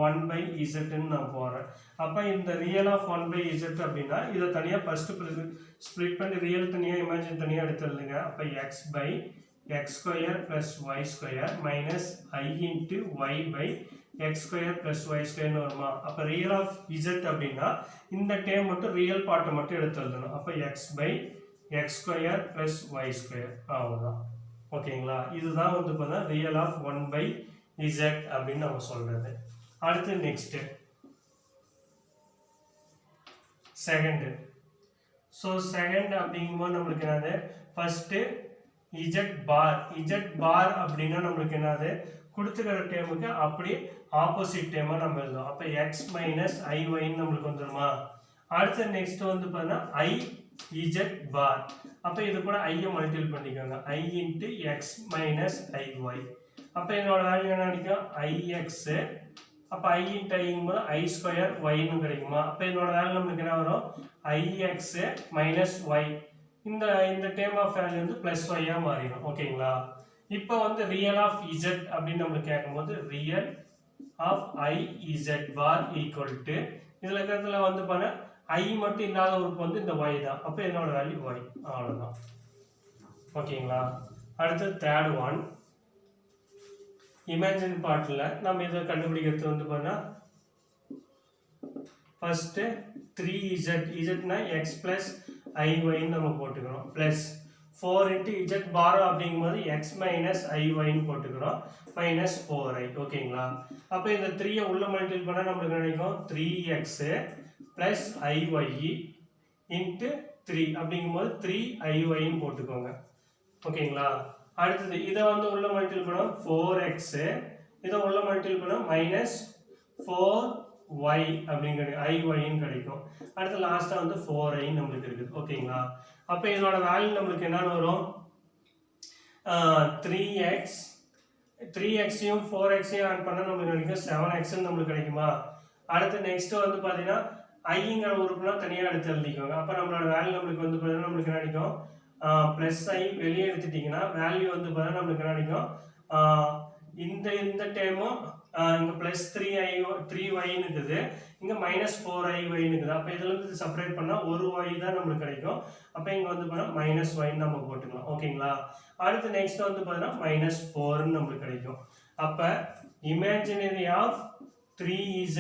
1/z நான் போகிறேன். அப்போ இந்த ரியல் ஆஃப் 1/z அப்படின்னா இதை தனியாக ஃபஸ்ட்டு ஸ்ப்ளிட் பண்ணி ரியல் தனியாக இமேஜின் தனியாக எடுத்துருந்துங்க. அப்போ x by x square plus y square minus I into y by x square plus y square வருமா? அப்போ ரியல் ஆஃப் z அப்படின்னா இந்த டேம் மட்டும் ரியல் பார்ட்டை மட்டும் எடுத்து எழுதணும். அப்போ x by x square plus y square அவ்வளோதான். ஓகேங்களா? இதுதான் வந்து பார்த்தா ரியல் ஆஃப் 1/z அப்படின்னு நம்ம சொல்றது. அடுத்து நெக்ஸ்ட் செகண்ட். ஸோ செகண்ட் அப்படிங்கும்போது நம்மளுக்கு என்னது ஃபர்ஸ்ட் z bar அப்படின்னா நம்மளுக்கு என்னது கொடுத்துக்கிற டேமுக்கு அப்படி ஆப்போசிட் டேமா நம்ம எழுதுவோம். அப்போ x minus iy நம்மளுக்கு வந்துருமா? அடுத்து நெக்ஸ்ட் வந்து பார்த்தீங்கன்னா I z bar. அப்போ இது கூட ஐயை மல்டிபிள் பண்ணிக்கோங்க I into x minus iy. அப்போ இதனோட வேல்யூ என்ன கிடைக்கும் ix. அப்போ I into ஐங்கும்போது i square yன்னு கிடைக்குமா? அப்போ இதனோட வேல்யூ நம்மளுக்கு என்ன வரும் ix minus y. இந்த டேம் ஆஃப் வேல்யூ வந்து பிளஸ் ஒய்யா மாறிடும். ஓகேங்களா? இப்போ வந்து ரியல் ஆஃப் z அப்படின்னு நம்மளுக்கு கேட்கும்போது real of i z bar equal to இதில் இருக்கிறதுல வந்து பண்ண i மட்டும் இல்லாத உறுப்பு வந்து இந்த y தான். அப்போ இதனோட வேல்யூ y. அவ்வளோதான். ஓகேங்களா? அடுத்து தேர்ட் ஒன் இமேஜின் பார்ட்டில் நம்ம இதை கண்டுபிடிக்கிறது வந்து பார்த்தா first 3z zனா x plus iy நம்ம போட்டுக்கிறோம் ப்ளஸ் 4 into z bar அப்படிங்கும்போது x minus iy போட்டுக்கிறோம் minus 4i. ஓகேங்களா? அப்போ இந்த 3 உள்ள மல்டிபிள் பண்ணால் நம்மளுக்கு கிடைக்கும் 3x plus iy into 3 அப்படிங்கும்போது 3iy போட்டுக்கோங்க. ஓகேங்களா? அடுத்தது இதை வந்து உள்ள மல்டிபிள் பண்ணோம் 4x, இதை உள்ள மல்டிபிள் பண்ணோம் minus 4y அப்படிங்கிறது iy கிடைக்கும். அடுத்து லாஸ்ட்டாக வந்து 4i நம்மளுக்கு இருக்குது. ஓகேங்களா? அப்போ இதனோட வேல்யூ நம்மளுக்கு என்னன்னு வரும் 3xையும் 4xையும் ஆட் பண்ணால் நம்மளுக்கு கிடைக்கும் 7x நம்மளுக்கு கிடைக்குமா? அடுத்து நெக்ஸ்ட் வந்து பார்த்தீங்கன்னா ஐங்கிற உறுப்புலாம் தனியாக எடுத்து எழுதிக்கோங்க. அப்போ நம்மளோட வேல்யூ நம்மளுக்கு வந்து பார்த்தீங்கன்னா நம்மளுக்கு கிடைக்கும் ப்ளஸ் ஐ வெளியே எடுத்துட்டிங்கன்னா வேல்யூ வந்து பார்த்தீங்கன்னா நம்மளுக்கு கிடைக்கும் இந்த டேமும் இங்கே ப்ளஸ் 3y இருக்குது, இங்கே மைனஸ் 4iy இருக்குது. அப்போ இதில் இருந்து செப்பரேட் பண்ணால் ஒரு y தான் நம்மளுக்கு கிடைக்கும். அப்போ இங்கே வந்து பார்த்தீங்கன்னா மைனஸ் ஒய்ன்னு நம்ம போட்டுக்கலாம். ஓகேங்களா? அடுத்து நெக்ஸ்ட் வந்து பார்த்தீங்கன்னா minus 4ன்னு நம்மளுக்கு கிடைக்கும். அப்போ imaginary of 3z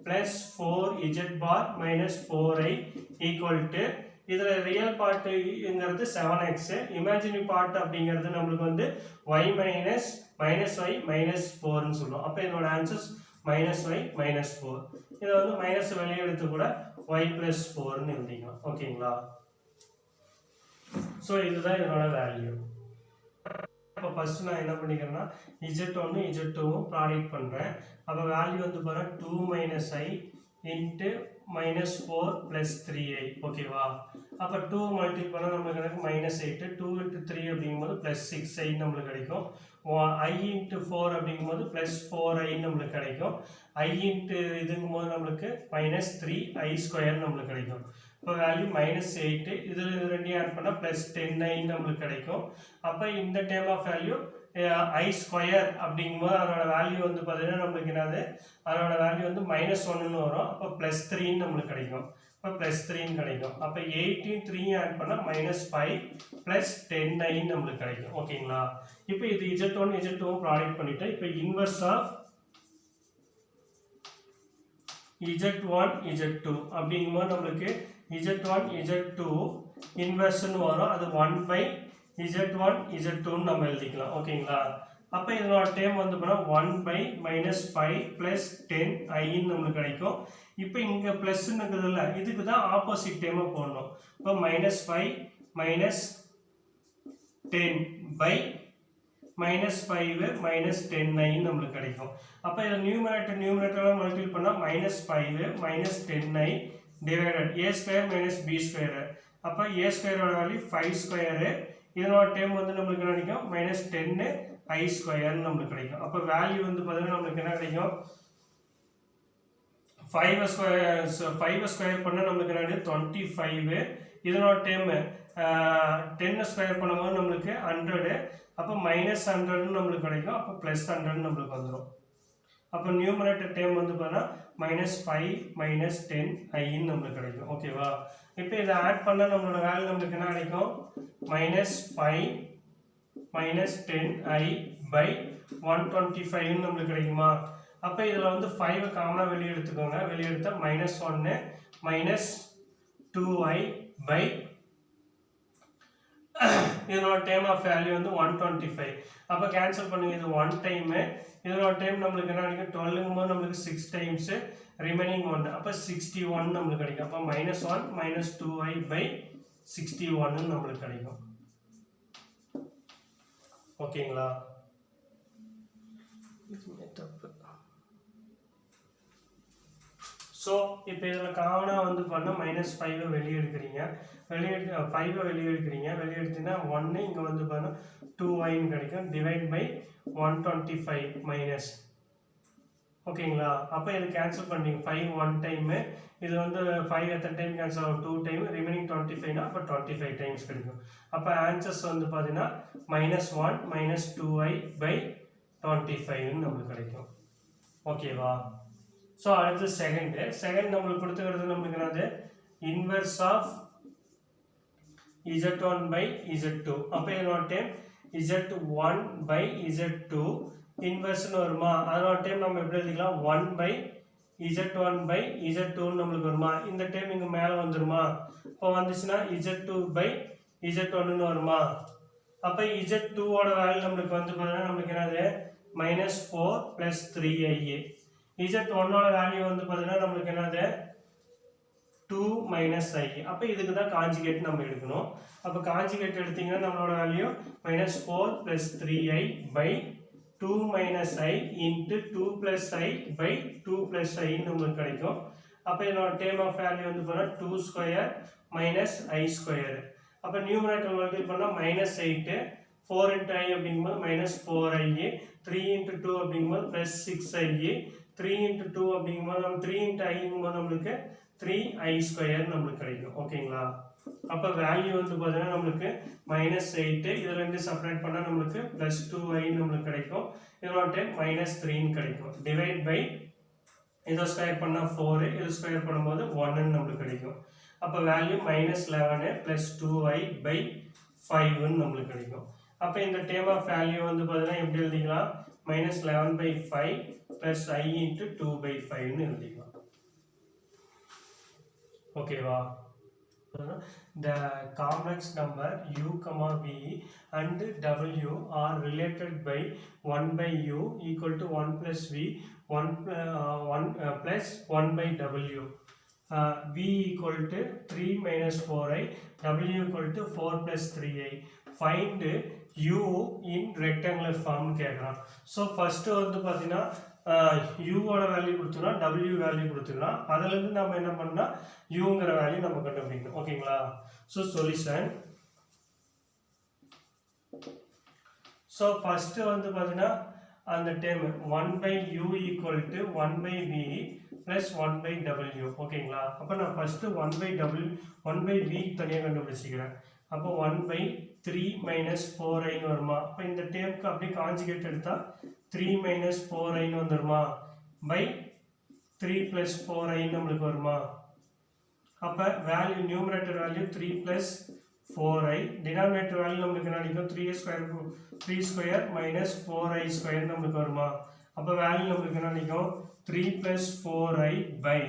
plus 4z bar minus 4i equal to இதில் ரியல் பார்ட்டுங்கிறது 7x, இமேஜினரி பார்ட் அப்படிங்கிறது நம்மளுக்கு வந்து y minus y minus 4ன்னு சொல்லுவோம். அப்போ இதனோட ஆன்சர்ஸ் minus y minus 4. இதை வந்து மைனஸ் வெளியே எடுத்து கூட y plus 4ன்னு எழுதிக்கலாம். ஓகேங்களா? ஸோ இதுதான் இதனோட வேல்யூ. இப்போ ஃபர்ஸ்ட் நான் என்ன பண்ணிக்கிறேன்னா z1 z2 ப்ராடக்ட் பண்ணுறேன். அப்போ வேல்யூ வந்து பாருங்கள் 2 minus i into minus 4 plus 3i ஓகேவா அப்ப 2 மல்டிப்ளை பண்ணா நமக்கு கிடைக்கும் -8 2 into 3 அப்படிங்கும்போது plus 6i நமக்கு கிடைக்கும் I into 4 அப்படிங்கும்போது plus 4i நமக்கு கிடைக்கும் I into இதுங்கும்போது நமக்கு -3i square நமக்கு கிடைக்கும் இப்போ வேல்யூ -8 இதில் இது ரெண்டையும் ஆட் பண்ணால் +10i நமக்கு கிடைக்கும் அப்போ இந்த term of value I square அப்படிங்கும்போது அதோட வேல்யூ வந்து பார்த்தீங்கன்னா நம்மளுக்கு என்னது அதோட வேல்யூ வந்து -1ன்னு வரும் அப்போ +3ன்னு நம்மளுக்கு கிடைக்கும் இப்போ +3ன்னு கிடைக்கும் அப்போ 8யும் 3யும் ஆட் பண்ணால் -5 +10i நம்மளுக்கு கிடைக்கும் ஓகேங்களா இப்போ இது Z1 Z2 ப்ராடக்ட் பண்ணிட்டு இப்போ இன்வர்ஸ் ஆஃப் Z1 Z2 அப்படிங்கும்போது நம்மளுக்கு Z1 Z2 இன்வர்ஸ்னு வரும் அது 1/Z1 Z2 ன்னு நம்ம எழுதிக்கலாம் ஓகேங்களா அப்ப இதோட டேர்ம் வந்து பண்ணா 1/-5 + 10i ன்னு நமக்கு கிடைக்கும் இப்போ இங்க பிளஸ் ன்னு இருக்குதுல்ல இதுக்கு தான் ஆப்போசிட் டேர்மை போடணும் இப்போ -5 -10/-5 -10i நமக்கு கிடைக்கும் அப்ப இத நியூமரேட்டர் மல்டிப்ளை பண்ணா -5 -10i divided a square minus b square அப்ப a square ஓட வேல்யூ 5 ஸ்கொயர் இதோட டேர்ம் வந்து நமக்கு என்ன கிடைக்கும் -10i square நமக்கு கிடைக்கும் அப்ப வேல்யூ வந்து பாத்தீங்கன்னா நமக்கு என்ன கிடைக்கும் 5 ஸ்கொயர் பண்ணா நமக்கு என்ன 25 இதோட டேர்ம் 10 ஸ்கொயர் பண்ணும்போது நமக்கு 100 அப்ப -100 நமக்கு கிடைக்கும் அப்ப +100 நமக்கு வந்துரும் அப்ப நியூமரேட்டர் டேர்ம் வந்து பாத்தீங்கன்னா -5 -10i நமக்கு கிடைக்கும் ஓகேவா இப்போ இத ஆட் பண்ணா நம்மளோட வேல்யூ நமக்கு என்ன கிடைக்கும் -5 -10i/125 நமக்கு கிடைக்குமா அப்ப இதுல வந்து 5 காமனா வெளிய எடுத்துக்கோங்க வெளிய எடுத்தா -1 -2i இதோட டேர்ம் ஆஃப் வேல்யூ வந்து 125 அப்ப கேன்சல் பண்ணுங்க இது 1 டைம் இதோட டைம் நமக்கு என்ன கிடைக்கும் 12 ங்கும்போது நமக்கு 6 டைம்ஸ் ரிமைனிங் 1 அப்ப 61 நமக்கு கிடைக்கும் அப்ப -1 -2i/61 நமக்கு கிடைக்கும் ஓகேங்களா சோ இப்போ இதல காமனா வந்து பண்ண -5 வெளிய எடுக்கறீங்க வெளிய 5 வெளிய எடுக்கறீங்க வெளிய எடுத்தீனா 1 இங்க வந்து பண்ண 2i ன்னு கிடைக்கும் டிவைட் பை 125 மைனஸ் ஓகேங்களா அப்ப இது கேன்சல் பண்ணீங்க 5 1 டைம் இது வந்து 5 எத்தனை டைம் கேன்சல் ஆகும் 2 டைம் ரிமைனிங் 25 னா அப்ப 25 டைம்ஸ் கிடைக்கும் அப்ப ஆன்சர்ஸ் வந்து பாத்தீனா -1 -2i/25 ன்னு நமக்கு கிடைக்கும் ஓகேவா சோ அடுத்து செகண்ட் நமக்கு கொடுத்திருக்கிறது நமக்கு என்னது இன்வெர்ஸ் ஆஃப் Z1/Z2 அப்ப இதோட டைம் Z1/Z2 இன்வெர்ஸ் னு வருமா அதோட டைம் நம்ம எப்படி எழுதிக்கலாம் 1/Z1/Z2 ன்னு நமக்கு வருமா இந்த டைம் இங்க மேல வந்துருமா அப்ப வந்துச்சுனா Z2/Z1 ன்னு வருமா அப்ப Z2 ஓட வேல்யூ நமக்கு வந்து பாத்தீங்கன்னா நமக்கு என்னது -4 + 3i Z1 ஓட வேல்யூ வந்து பாத்தீங்கன்னா நமக்கு என்னது 2 - i அப்ப இதுக்கு தான் கான்ஜுகேட் நம்ம எடுக்கணும் அப்ப கான்ஜுகேட் எடுத்தீங்கன்னா நம்மளோட value -4 + 3i/2 - i into 2 + i/2 + i நமக்கு கிடைக்கும் அப்ப இதோட டேர்ம் ஆஃப் வேல்யூ வந்து பாத்தீங்கன்னா 2 ஸ்கொயர் - i ஸ்கொயர் அப்ப நியூமரேட்டர் மல்டிப்ளை பண்ணா -8 4 into i அப்படிங்கும்போது -4i 3 into 2 அப்படிங்கும்போது +6i 3 into 2 அப்படிங்கும்போது நம்ம 3 into i ங்கும்போது நமக்கு 3i ஸ்கொயர் நமக்கு கிடைக்கும் ஓகேங்களா அப்ப வேல்யூ வந்து பாத்தீங்கன்னா நமக்கு -8 இது ரெண்டு செப்பரேட் பண்ணா நமக்கு +2i நமக்கு கிடைக்கும் இதோட டைம் -3 ன்னு கிடைக்கும் டிவைட் பை இத ஸ்கொயர் பண்ணா 4 இது ஸ்கொயர் பண்ணும்போது 1 ன்னு நமக்கு கிடைக்கும் அப்ப வேல்யூ -11 + 2i/5 ன்னு நமக்கு கிடைக்கும் அப்ப இந்த டேர்ம் ஆஃப் வேல்யூ வந்து பாத்தீங்கன்னா எப்படி எழுதிக்கலாம் -11/5 + i into 2/5 ன்னு எழுதிக்கலாம் ஓகேவா the complex number u comma v and w are related by 1/u equal to 1 plus v 1 plus 1/w v equal to 3 minus 4i w equal to 4 plus 3i find u in rectangular form கேக்குறான் so first வந்து பாத்தீனா யூவோட வேல்யூ கொடுத்துக்கலாம், டபிள்யூ வேல்யூ கொடுத்துக்கலாம். அதுலேருந்து நம்ம என்ன பண்ணால் யூங்கிற வேல்யூ நம்ம கண்டுபிடிக்கணும். ஓகேங்களா? So solution. ஸோ ஃபஸ்ட்டு வந்து பார்த்தீங்கன்னா அந்த டேர்ம் 1/u = 1/v + 1/w. ஓகேங்களா? அப்போ நான் ஃபஸ்ட்டு 1/v தனியாக கண்டுபிடிச்சிக்கிறேன். அப்போ 1/3 - 4i வருமா? அப்போ இந்த டேர்முக்கு அப்படியே காஞ்சிகேட் எடுத்தால் 3 - 4i வந்துருமா? பை 3 + 4i நம்மளுக்கு வருமா? அப்போ value numerator value 3 + 4i, denominator value நம்மளுக்கு என்ன கிடைக்கும்? 3² - 4i² நம்மளுக்கு வருமா? அப்போ வேல்யூ நம்மளுக்கு என்ன கிடைக்கும்? 3 + 4i by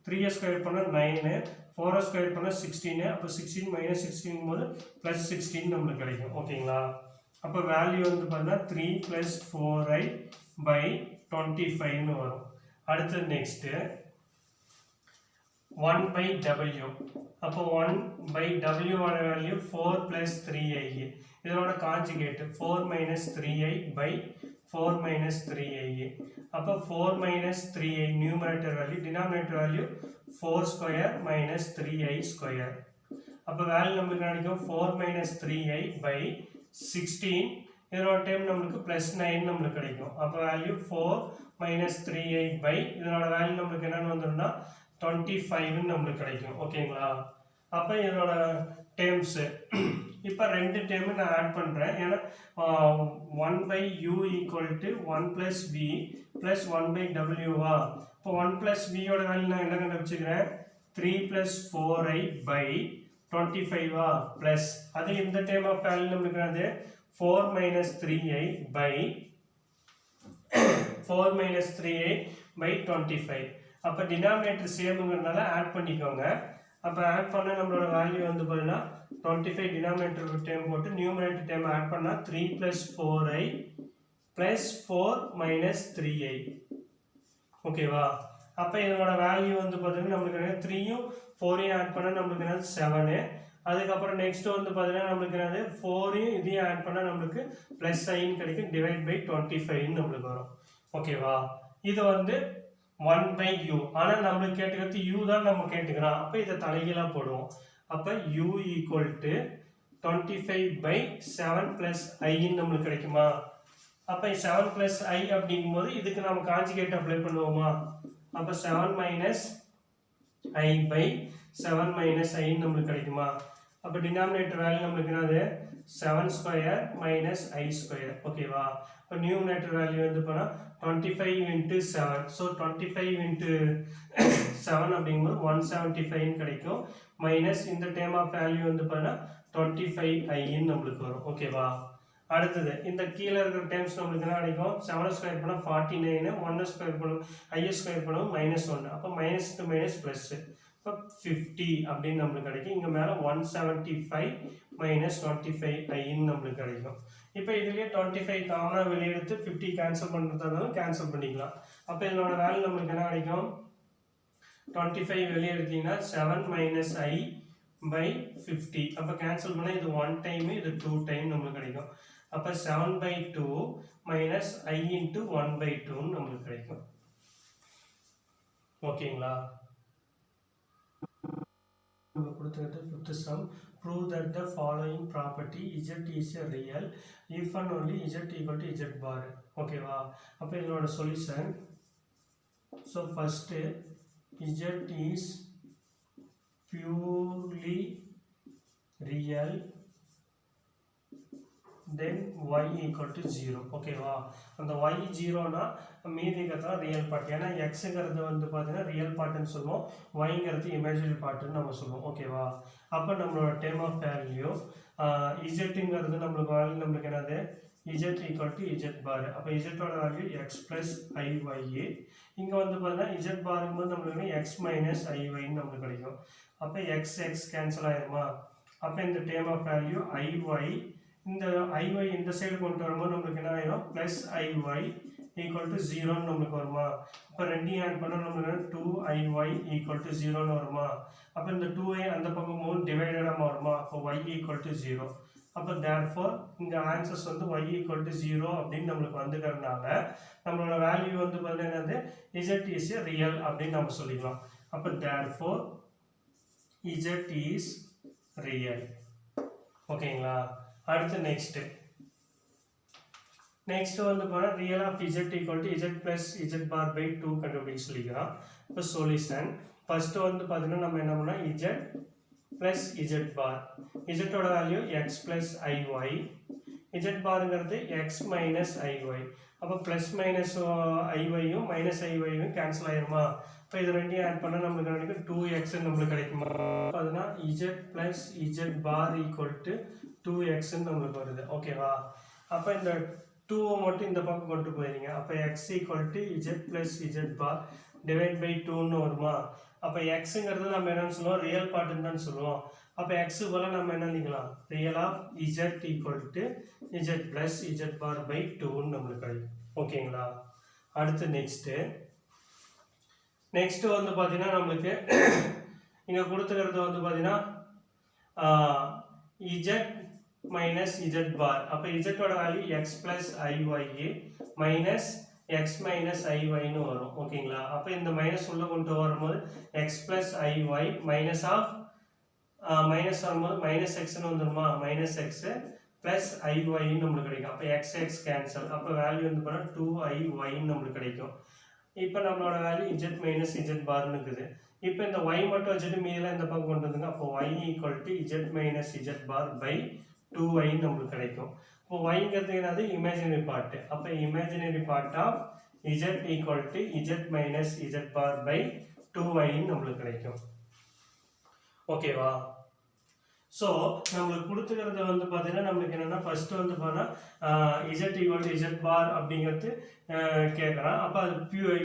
3² பண்ணால் 9, 4² பண்ணால் 16. அப்போ 16 - 16 போது +16 நம்மளுக்கு கிடைக்கும். ஓகேங்களா? அப்போ வேல்யூ வந்து பார்த்தீங்கன்னா 3 + 4i by 25 வரும். அடுத்து நெக்ஸ்ட்டு 1/w. அப்போ 1/w ஓட வேல்யூ 4 + 3i. இதோட காஞ்சுகேட் 4 - 3i by 4 - 3i. அப்போ 4 - 3i numerator value, denominator value 4² - 3i². அப்போ வேல்யூ நம்மளுக்கு கிடைக்கும் 4 - 3i by 16. இதோட டைம் நம்மளுக்கு +9 நம்மளுக்கு கிடைக்கும். அப்போ வேல்யூ 4 - 3i by இதனோட வேல்யூ நம்மளுக்கு என்னென்னு வந்துடும்னா 25 நம்மளுக்கு கிடைக்கும். ஓகேங்களா? அப்போ இதனோட டேர்ம்ஸு இப்போ ரெண்டு டேர்மு நான் ஆட் பண்ணுறேன். ஏன்னா 1/u = 1 + v + 1/w. இப்போ 1 + v யோட வேல்யூ நான் என்ன கண்டுபிடிச்சிக்கிறேன்? 3 + 4i by 25 ப்ளஸ் அது இந்த டேர்ம் ஆஃப் வேல்யூ நம்மளுக்கு அது 4 - 3i by 25. அப்போ டினாமினேட்டர் சேமுங்கிறதுனால ஆட் பண்ணிக்கோங்க. அப்போ ஆட் பண்ண நம்மளோட வேல்யூ வந்து பார்த்தீங்கன்னா 25 டினாமினேட்டர் டேர்ம் போட்டு நியூமரேட்டர் டேர்ம் ஆட் பண்ணால் 3 + 4i + 4 - 3i. ஓகேவா? அப்போ இதனோட வேல்யூ வந்து பார்த்தீங்கன்னா நம்மளுக்கு 3யும் 4யும் ஆட் பண்ணால் நம்மளுக்கு என்னது 7. அதுக்கப்புறம் நெக்ஸ்ட் வந்து பார்த்தீங்கன்னா நம்மளுக்கு என்னது 4யும் இதையும் ஆட் பண்ணால் நம்மளுக்கு +i கிடைக்கும். டிவைட் பை 25 நம்மளுக்கு வரும். ஓகேவா? இது வந்து 1/u. ஆனால் நம்மளுக்கு கேட்டுக்கிறது u தான் நம்ம கேட்டுக்கிறோம். அப்போ இதை தலைகீழாக போடுவோம். அப்போ u = 25/7 + i நம்மளுக்கு கிடைக்குமா? அப்போ 7 + i அப்படிங்கும்போது இதுக்கு நம்ம காஞ்சிகேட் அப்ளை பண்ணுவோமா? அப்போ 7 - i by 7 - i நம்மளுக்கு கிடைக்குமா? அப்போ டினாமினேட்டர் வேல்யூ நம்மளுக்கு என்னது 7² - i². ஓகேவா? இப்போ நியூமரேட்டர் வேல்யூ வந்து போனால் 25 × 7. ஸோ 25 × 7 அப்படிங்கும்போது 175 கிடைக்கும். மைனஸ் இந்த டேர்ம் ஆஃப் வேல்யூ வந்து பார்த்தீங்கன்னா 25i நம்மளுக்கு வரும். ஓகேவா? அடுத்தது இந்த கீழே இருக்கிற டேர்ம்ஸ் நம்மளுக்கு என்ன கிடைக்கும்? 7² பண்ணால் 49, 1² பண்ணும் i² பண்ணும் -1. அப்போ மைனஸ்க்கு மைனஸ் ப்ளஸ். இப்போ 50 அப்படின்னு நம்மளுக்கு கிடைக்கும். இங்கே மேலே 175 - 25i நம்மளுக்கு கிடைக்கும். இப்போ இதுலேயே 25 காமனாக வெளியே எடுத்து 50 கேன்சல் பண்ணுறதாலும் கேன்சல் பண்ணிக்கலாம். அப்போ இதனோட வேல்யூ நம்மளுக்கு என்ன கிடைக்கும்? 25 வெளியே எடுத்தீங்கன்னா 7 - i by 50. அப்போ கேன்சல் பண்ணால் இது 1 டைம், இது 2 டைம் நம்மளுக்கு கிடைக்கும். அப்போ 7/2 - i × 1/2 நம்மளுக்கு கிடைக்கும். ஓகேங்களா? நம்ம கொடுத்துக்கிட்டு 5th sum. Prove that the following property z is a real if and only z = z bar. ஓகேவா? அப்போ இதனோட solution. So first z is purely real, then y = 0. ஓகேவா? அந்த y 0னா மீதிங்கிறது ரியல் பார்ட். ஏன்னா எக்ஸுங்கிறது வந்து பார்த்தீங்கன்னா ரியல் பார்ட்டுன்னு சொல்லுவோம், ஒய்ங்கிறது இமேஜினரி பார்ட்டுன்னு நம்ம சொல்லுவோம். ஓகேவா? அப்போ நம்மளோட டேர்ம் ஆஃப் வேல்யூ இசட்டுங்கிறது நம்மளுக்கு வேல்யூ நம்மளுக்கு என்னது z = z பார். அப்போ இசட்டோட வேல்யூ x + iy. இங்கே வந்து பார்த்தீங்கன்னா z பாருங்கும்போது நம்மளுக்கு x - iy நம்மளுக்கு கிடைக்கும். அப்போ x கேன்சல் ஆயிருமா? அப்போ இந்த டேர்ம் ஆஃப் வேல்யூ iy, இந்த iy இந்த சைடு கொண்டு வரும்போது நம்மளுக்கு என்ன ஆயிரும்? +iy = 0 நம்மளுக்கு வருமா? அப்போ ரெண்டையும் ஆட் பண்ணால் நம்மளுக்கு 2iy = 0 வருமா? அப்போ இந்த 2i அந்த பக்கம் 3 டிவைடடாக வருமா? அப்போ y = 0. அப்போ therefore இங்க ஆன்சர்ஸ் வந்து y equal to 0 அப்படின்னு நம்மளுக்கு வந்துக்கிறதுனால நம்மளோட வேல்யூ வந்து பார்த்தீங்கன்னா என்னது z is a real அப்படின்னு நம்ம சொல்லிக்கலாம். அப்போ therefore z is real. ஓகேங்களா? அடுத்து நெக்ஸ்ட் வந்து பார்த்தா real of z equal to z plus z bar by 2 கண்டுபிடிக்க சொல்லிக்கிறோம். இப்போ சொல்யூஷன் ஃபர்ஸ்ட் வந்து பார்த்தீங்கன்னா நம்ம என்ன பண்ணோம் z plus z bar. z ஓட value x plus iy. z barங்கிறது x minus iy. அப்போ plus minus iy யும் minus iy யும் கேன்சல் ஆயிருமா? இப்போ இது ரெண்டையும் ஆட் பண்ணா நமக்கு கிடைக்கும் 2x நம்மளுக்கு கிடைக்குமா? அதுனா z plus z bar equal to 2x நம்மளுக்கு வருது. ஓகேவா? அப்போ இந்த 2 மட்டும் இந்த பக்கம் கொண்டு போயிருங்க. அப்போ x equal to z plus z bar divide by 2 ன்னு வருமா? அப்போ xங்கிறது நம்ம என்னன்னு சொல்லுவோம் ரியல் பார்ட்னு தான் சொல்லுவோம். அப்போ x போல நம்ம என்ன எழுதிக்கலாம் real of z equal to z plus z bar by 2 ன்னு நம்மளுக்கு கிடைக்கும். ஓகேங்களா? அடுத்து நெக்ஸ்ட் வந்து பார்த்தீங்கன்னா நம்மளுக்கு இங்கே கொடுத்துக்கிறது வந்து பார்த்தீங்கன்னா z minus z bar. அப்போ z ஓட value x plus iy minus x minus iy ன்னு வரும். ஓகேங்களா? அப்போ இந்த மைனஸ் உள்ள கொண்டு வரும்போது x plus iy minus of minus வரும்போது minus x ன்னு வந்துருமா? minus x plus iy ன்னு நம்மளுக்கு கிடைக்கும். அப்போ x x கேன்சல். அப்போ வேல்யூ வந்து பார்த்தா 2iy ன்னு நம்மளுக்கு கிடைக்கும். இப்போ நம்மளோட value z minus z bar ன்னு இருக்குது. இப்போ இந்த y மட்டும் வச்சுட்டு மீதெல்லாம் இந்த பக்கம் கொண்டு வந்துங்க. அப்போ y equal to z minus z bar by 2y நம்மளுக்கு கிடைக்கும். இப்போ yங்கிறது என்னது இமேஜினரி பார்ட். அப்போ imaginary part of z equal to z minus z bar by 2y நம்மளுக்கு கிடைக்கும். ஓகேவா? ஸோ நம்மளுக்கு கொடுத்துக்கிறது வந்து பார்த்தீங்கன்னா நம்மளுக்கு என்னென்னா ஃபர்ஸ்ட் வந்து பார்த்தா z equal to z bar அப்படிங்கிறது கேட்குறான். அப்போ அது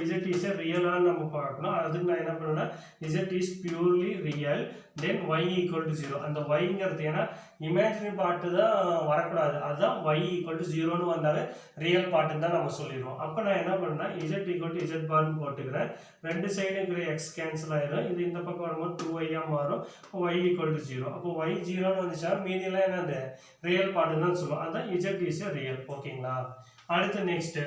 z is ரியலான்னு நம்ம பார்க்கணும். அதுக்கு நான் என்ன பண்ணுவேன்னா z is purely real then y equal to 0. அந்த yங்கிறது ஏன்னா இமேஜினரி பார்ட்டு தான் வரக்கூடாது. அதுதான் y equal to 0ன்னு வந்தாலே ரியல் பார்ட்டுன்னு தான் நம்ம சொல்லிடுவோம். அப்போ நான் என்ன பண்ணுறேன்னா z equal to z barன்னு போட்டுக்கிறேன். ரெண்டு சைடு இருக்கிற x கேன்சல் ஆயிடும். இது இந்த பக்கம் வரும்போது 2y மாறும். y equal to 0. அப்போ y 0ன்னு வந்துச்சா மீதியெல்லாம் என்னது ரியல் பார்ட்டுன்னு தான் சொல்லுவோம். அதுதான் z is ரியல். ஓகேங்களா? அடுத்து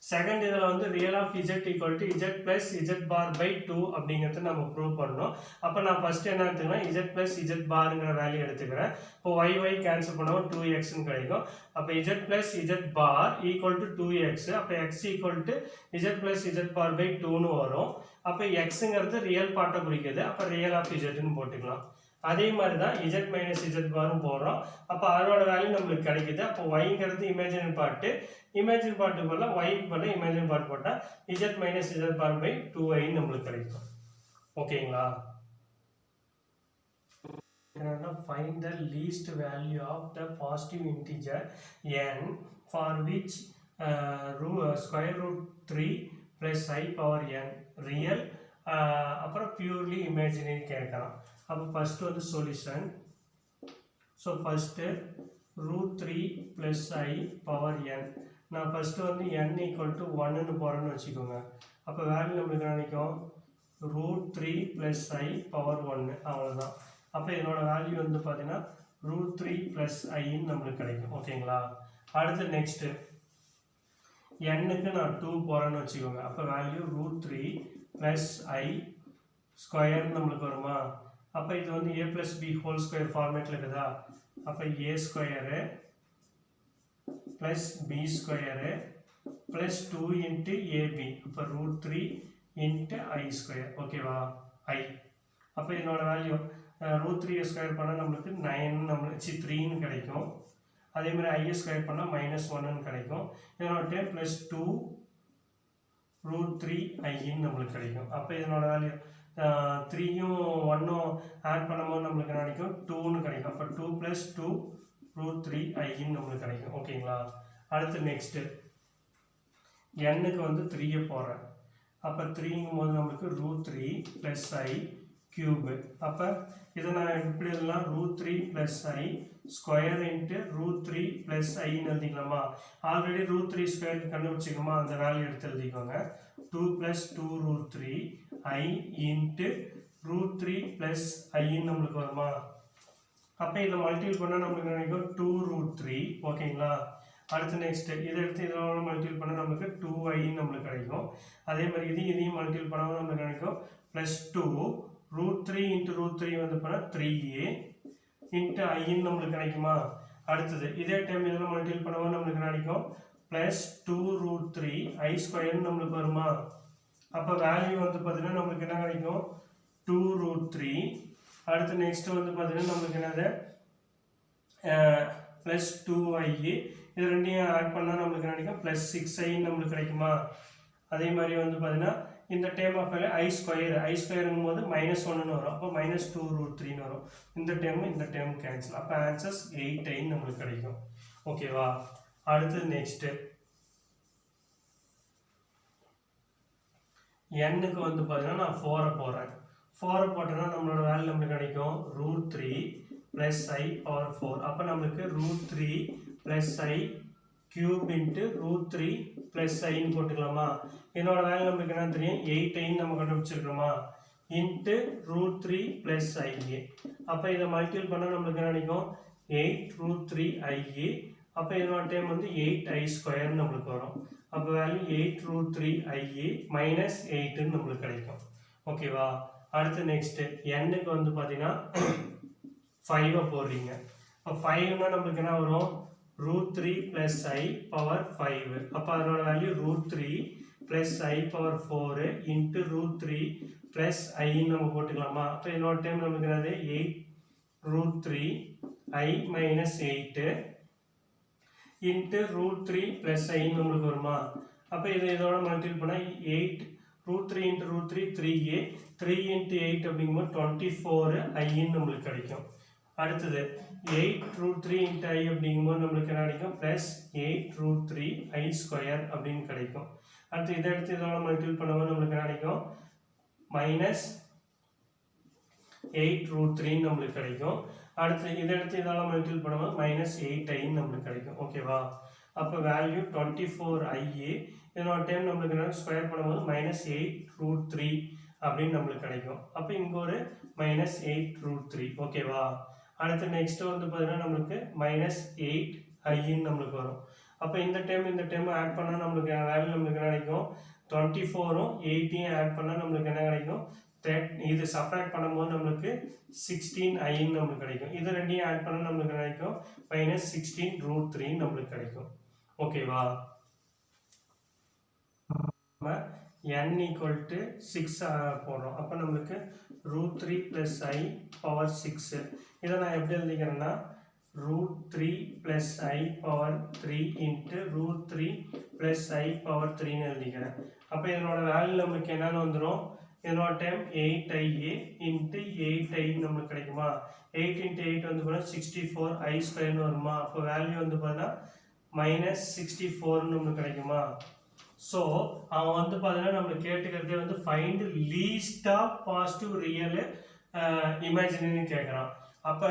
செகண்ட் இதில் வந்து real of z equal to z plus z bar by 2 அப்படிங்கிறத நம்ம ப்ரூவ் பண்ணணும். அப்போ நான் ஃபர்ஸ்ட் என்ன எடுத்துக்கிறேன் z plus z barங்கிற வேல்யூ எடுத்துக்கிறேன். இப்போ y கேன்சல் பண்ணுவோம் 2xன்னு கிடைக்கும். அப்போ z plus z bar equal to 2x. அப்போ x equal to z plus z bar by 2ன்னு வரும். அப்போ xங்கிறது ரியல் பார்ட்டை குறிக்குது. அப்போ ரியல் ஆஃப் zன்னு போட்டுக்கலாம். அதே மாதிரி தான் z minus z பாரும் போடுறோம். அப்போ அதோட வேல்யூ நம்மளுக்கு கிடைக்குது. அப்போ yங்கிறது இமேஜினரி பார்ட்டு. இமேஜினரி பார்ட்டு போல yக்கு போல இமேஜினரி பார்ட் போட்டால் z minus z bar by 2y நம்மளுக்கு கிடைக்கும். ஓகேங்களா? Find the least value of the positive integer n for which square root 3 plus I power n real அப்புறம் பியூர்லி இமேஜினரி கேட்கலாம். அப்போ ஃபர்ஸ்ட் வந்து solution. So first √3 + I power n. நான் ஃபர்ஸ்ட்டு வந்து n ஈக்குவல் டு 1ன்னு போகிறேன்னு வச்சுக்கோங்க. அப்போ வேல்யூ நம்மளுக்கு நினைக்கும் √3 + I பவர் 1 அவ்வளோதான். அப்போ இதனோட வேல்யூ வந்து பார்த்தீங்கன்னா √3 + Iன்னு நம்மளுக்கு கிடைக்கும். ஓகேங்களா? அடுத்து நெக்ஸ்ட்டு n-க்கு நான் 2 போகிறேன்னு வச்சுக்கோங்க. அப்போ வேல்யூ √3 + I ஸ்கொயர்னு நம்மளுக்கு வருமா? அப்போ இது வந்து a + b ஹோல் ஸ்கொயர் ஃபார்மேட்டில் இருக்குதா? அப்போ a square plus b square plus 2 × ab. அப்போ √3 × I ஸ்கொயர். ஓகேவா? I. அப்போ இதனோட வேல்யூ √3 ஸ்கொயர் பண்ணால் நம்மளுக்கு 9 3ன்னு கிடைக்கும். அதே மாதிரி I ஸ்கொயர் பண்ணால் -1ன்னு கிடைக்கும். இதனோட டேம் ப்ளஸ் 2 √3 Iன்னு நம்மளுக்கு கிடைக்கும். அப்போ இதனோட வேல்யூ 3யும் 1ம் ஆட் பண்ணும்போது நம்மளுக்கு கிடைக்கும் 2ன்னு கிடைக்கும். அப்போ 2 + 2 √3 Iன்னு நம்மளுக்கு கிடைக்கும். ஓகேங்களா? அடுத்து நெக்ஸ்ட்டு n-க்கு வந்து 3 போடுறேன். அப்போ 3ங்கும் போது நம்மளுக்கு √3 + I கியூபு. அப்போ இதை நான் எப்படி எழுதலாம்? √3 + I ஸ்கொயர் × √3 + Iன்னு எழுதிக்கலாமா? ஆல்ரெடி √3 ஸ்கொயர் கண்டுபிடிச்சிக்கோமா? அந்த வேல்யூ எடுத்து எழுதிக்கோங்க. 2 + 2 √3 I × √3 + Iன்னு நம்மளுக்கு வருமா? அப்போ இதை மல்டிபிள் பண்ணால் நம்மளுக்கு கிடைக்கும் 2√3 ஓகேங்களா. அடுத்து நெக்ஸ்ட்டு இதை எடுத்து இதோட மல்டிபிள் பண்ணால் நமக்கு 2i நம்மளுக்கு கிடைக்கும். அதே மாதிரி இதையும் மல்டிபிள் பண்ணால் நம்மளுக்கு கிடைக்கும் +2 √3 × √3 வந்து பண்ணால் 3a இன்ட்டு ஐன்னு நம்மளுக்கு கிடைக்குமா. அடுத்தது இதே டைம் இதெல்லாம் மல்டிபிள் பண்ணால் நம்மளுக்கு கிடைக்கும் +2√3 i² நம்மளுக்கு வருமா. அப்போ வேல்யூ வந்து பார்த்தீங்கன்னா நம்மளுக்கு என்ன கிடைக்கும் 2√3. அடுத்து நெக்ஸ்ட்டு வந்து பார்த்தீங்கன்னா நம்மளுக்கு என்னது +2i இது ரெண்டையும் ஆட் பண்ணால் நம்மளுக்கு கிடைக்கும் +6i நம்மளுக்கு கிடைக்குமா. அதே மாதிரி வந்து பார்த்தீங்கன்னா இந்த டேம் ஆஃப் i²ங்கும் போது -1ன்னு வரும். அப்போ -2√3ன்னு வரும். இந்த டேம் கேன்சல். அப்போ ஆன்சர்ஸ் 8i நம்மளுக்கு கிடைக்கும். ஓகேவா. அடுத்து நெக்ஸ்ட்டு n-க்கு வந்து பார்த்தீங்கன்னா நான் 4 போடுறேன். 4 போட்டோன்னா நம்மளோட வேல்யூ நம்மளுக்கு கிடைக்கும் √3 + i⁴. அப்போ நம்மளுக்கு √3 + i³ × √3 + iன்னு போட்டுக்கலாமா. இதனோட வேல்யூ நம்மளுக்கு என்ன தெரியும் 8i நம்ம கண்டுபிடிச்சிருக்கோமா. Into √3 + i. அப்போ இதை மல்டிபிள் பண்ணால் நம்மளுக்கு என்ன கிடைக்கும் 8√3i. அப்போ இதனோட டைம் வந்து 8i² நம்மளுக்கு வரும். அப்போ வேல்யூ 8√3i -8ன்னு நம்மளுக்கு கிடைக்கும். ஓகேவா. அடுத்து நெக்ஸ்ட்டு n-க்கு வந்து பார்த்தீங்கன்னா 5 போடுறீங்க. இப்போ 5னா நம்மளுக்கு என்ன வரும் √3 + i⁴. அப்போ அதனோட வேல்யூ √3 + i⁴ இன்ட்டு √3 + i நம்ம போட்டுக்கலாமா. அப்போ இதனோட டைம் நம்மளுக்கு என்னது 8√3i -8 இன்ட்டு √3 + i நம்மளுக்கு வருமா. அப்போ இதோட மல்டிபிள் பண்ணால் 8√3 × √3 3a 3 × 8 அப்படிங்கும்போது 24i நம்மளுக்கு கிடைக்கும். அடுத்தது 8√3 × i அப்படிங்கும்போது நம்மளுக்கு என்ன கிடைக்கும் +8√3i² அப்படின்னு கிடைக்கும். அடுத்து இதை எடுத்து இதோட மல்டிபிள் பண்ணும்போது நம்மளுக்கு என்ன கிடைக்கும் -8√3 நம்மளுக்கு கிடைக்கும். அடுத்து இதை எடுத்து இதெல்லாம் மல்டிபிள் பண்ணும்போது -8i நம்மளுக்கு கிடைக்கும். ஓகேவா. அப்போ வேல்யூ 24i. இதனோட டைம் நம்மளுக்கு என்ன ஸ்கொயர் பண்ணும்போது -8√3 அப்படின்னு நம்மளுக்கு கிடைக்கும். அப்போ இங்கே ஒரு -8√3. ஓகேவா. அடுத்து நெக்ஸ்ட் வந்து பார்த்தீங்கன்னா நம்மளுக்கு -8i நம்மளுக்கு வரும். அப்போ இந்த டைம் ஆட் பண்ணால் நம்மளுக்கு வேல்யூ நம்மளுக்கு என்ன கிடைக்கும் 24ம் 8யும் ஆட் பண்ணால் நம்மளுக்கு என்ன கிடைக்கும் இது சப்ராக்ட் பண்ணும்போது நம்மளுக்கு 16i நம்மளுக்கு கிடைக்கும். இது ரெண்டையும் ஆட் பண்ணால் நம்மளுக்கு கிடைக்கும் -16√3 நம்மளுக்கு கிடைக்கும். ஓகேவா. நம்ம n = 6 போடுறோம். அப்போ நம்மளுக்கு √3 + i⁴. இதை நான் எப்படி எழுதிக்கிறேன்னா √3 + i⁴ இன்ட்டு √3 + i⁴ எழுதிக்கிறேன். அப்போ இதனோட வேல்யூ நம்மளுக்கு என்னென்னு வந்துடும் இதனோட டைம் 8i இன்ட்டு 8i நம்மளுக்கு கிடைக்குமா. 8 × 8 வந்து பார்த்தீங்கன்னா 64i² வருமா. அப்போ வேல்யூ வந்து பார்த்தீங்கன்னா -64 நம்மளுக்கு கிடைக்குமா. ஸோ அவன் வந்து பார்த்தீங்கன்னா நம்மளுக்கு கேட்டுக்கிறதே வந்து find least of positive real இமேஜினரின்னு கேட்குறான். அப்போ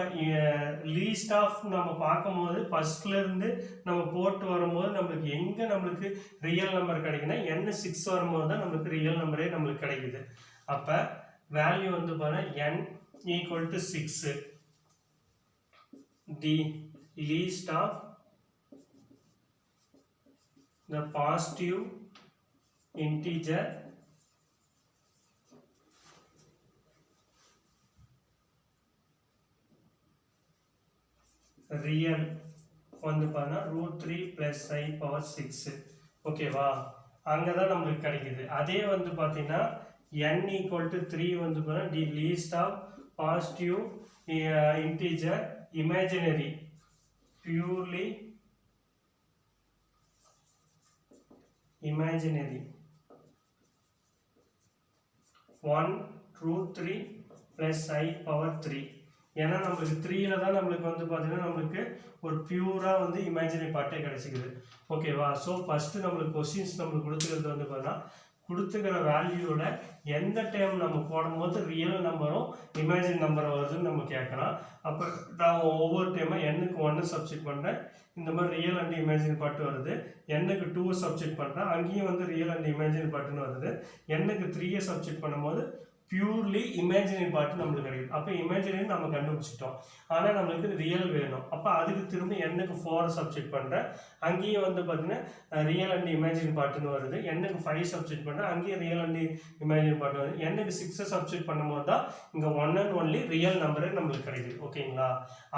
லீஸ்ட் ஆஃப் நம்ம பார்க்கும்போது ஃபர்ஸ்ட்லேருந்து நம்ம போட்டு வரும்போது நம்மளுக்கு எங்கே நம்மளுக்கு ரியல் நம்பர் கிடைக்குன்னா n6 வரும்போது தான் நம்மளுக்கு ரியல் நம்பரே நம்மளுக்கு கிடைக்குது. அப்போ வேல்யூ வந்து பார்த்தீங்கன்னா n = 6. The least of the positive integer real வந்து பார்த்தா √3 + i⁴. ஓகேவா. அங்கே தான் நம்மளுக்கு கிடைக்குது. அதே வந்து பார்த்தீங்கன்னா n = 3 வந்து பார்த்தா the least of positive integer imaginary purely imaginary 1 √3 + i⁴. ஏன்னா நம்மளுக்கு 3ல தான் நம்மளுக்கு வந்து பார்த்தீங்கன்னா நம்மளுக்கு ஒரு பியூராக வந்து இமேஜினரி பார்ட்டே கிடைச்சிக்குது. ஓகேவா. ஸோ ஃபஸ்ட்டு நம்மளுக்கு கொஸ்டின்ஸ் நம்மளுக்கு கொடுத்துக்கிறது வந்து பார்த்தீங்கன்னா கொடுத்துக்கிற வேல்யூவோட எந்த டைம் நம்ம போடும்போது ரியல் நம்பரும் இமேஜின் நம்பர் வருதுன்னு நம்ம கேட்கலாம். அப்போ நான் ஒவ்வொரு டைமாக n-க்கு 1 சப்ஸ்டிட் பண்ணுறேன். இந்த மாதிரி ரியல் அண்ட் இமேஜின் பார்ட் வருது. n-க்கு 2 சப்ஸ்டிட் பண்ணுறேன். அங்கேயும் வந்து ரியல் அண்ட் இமேஜின் பார்ட்டுன்னு வருது. n-க்கு 3 சப்ஸ்டிட் பண்ணும்போது பியூர்லி இமேஜினரி பார்ட் நம்மளுக்கு கிடைக்குது. அப்போ இமேஜினரி நம்ம கண்டுபிடிச்சிட்டோம், ஆனால் நம்மளுக்கு ரியல் வேணும். அப்போ அதுக்கு திரும்ப எண்ணுக்கு 4 சப்ஸ்டிட் பண்ணுறேன். அங்கேயும் வந்து பார்த்தீங்கன்னா ரியல் அண்ட் இமேஜினரி பார்ட்டுன்னு வருது. எண்ணுக்கு 5 சப்ஸ்டிட் பண்ணுறேன், அங்கேயும் ரியல் அண்ட் இமேஜினரி பார்ட் வருது. எண்ணுக்கு 6 சப்ஸ்டிட் பண்ணும்போது தான் இங்கே 1 and only ரியல் நம்பரே நம்மளுக்கு கிடைக்குது. ஓகேங்களா?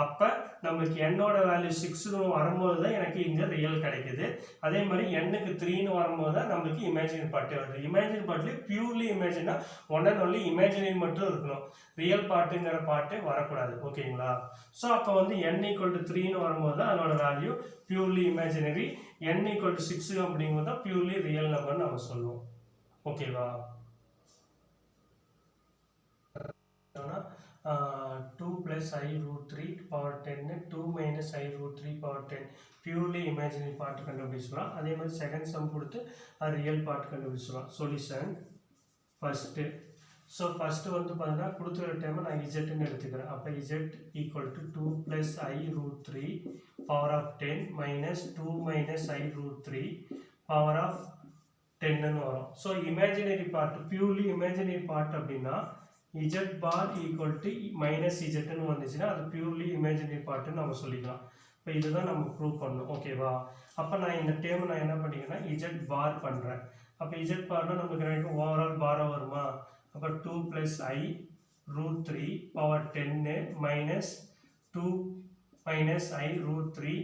அப்போ நம்மளுக்கு என்னோட வேல்யூ 6ன்னு வரும்போது தான் எனக்கு இங்கே ரியல் கிடைக்குது. அதே மாதிரி எண்ணுக்கு 3ன்னு வரும்போது தான் நம்மளுக்கு இமேஜினரி பார்ட்டே வருது. இமேஜினரி பார்ட்லேயே பியூர்லி இமேஜினா 1 and only இமேஜினரி மட்டும் இருக்கணும், ரியல் பார்ட்டுங்கிற பார்ட்டே வரக்கூடாது. ஓகேங்களா? ஸோ அப்போ வந்து n ஈக்குவல் டு 3ன்னு வரும்போது தான் அதனோட value purely imaginary, n equal to 6 அப்படிங்கும்போது தான் பியூர்லி ரியல் நம்பர்னு நம்ம சொல்லுவோம். ஓகேவா? 2 plus I root 3 power 10 2 minus I root 3 power 10 purely imaginary part கண்டுபிடிச்சிடலாம். அதே மாதிரி செகண்ட் சம் கொடுத்து அது ரியல் பார்ட் கண்டுபிடிச்சிடலாம். Solution first. ஸோ ஃபஸ்ட்டு வந்து பார்த்தீங்கன்னா கொடுத்துருக்க டைமை நான் இஜெட்னு எடுத்துக்கிறேன். அப்போ Z equal to 2 plus I root 3 power of 10 minus 2 minus I root 3 power of 10ன்னு வரும். So imaginary part, purely imaginary part அப்படின்னா Z bar equal to minus இஜெட்னு வந்துச்சுன்னா அது பியூர்லி இமேஜினரி பார்ட்டுன்னு நம்ம சொல்லிக்கலாம். இப்போ இதுதான் நம்ம ப்ரூவ் பண்ணணும். ஓகேவா? அப்போ நான் இந்த டேர்மை நான் என்ன பண்ணிக்கிறேன்னா இஜெட் பார் பண்ணுறேன். அப்போ இஜெட் பார்னா நமக்கு எனக்கு ஓவரால் பாராக வருமா? அப்போ 2 plus I root 3 power 10 minus 2 minus I root 3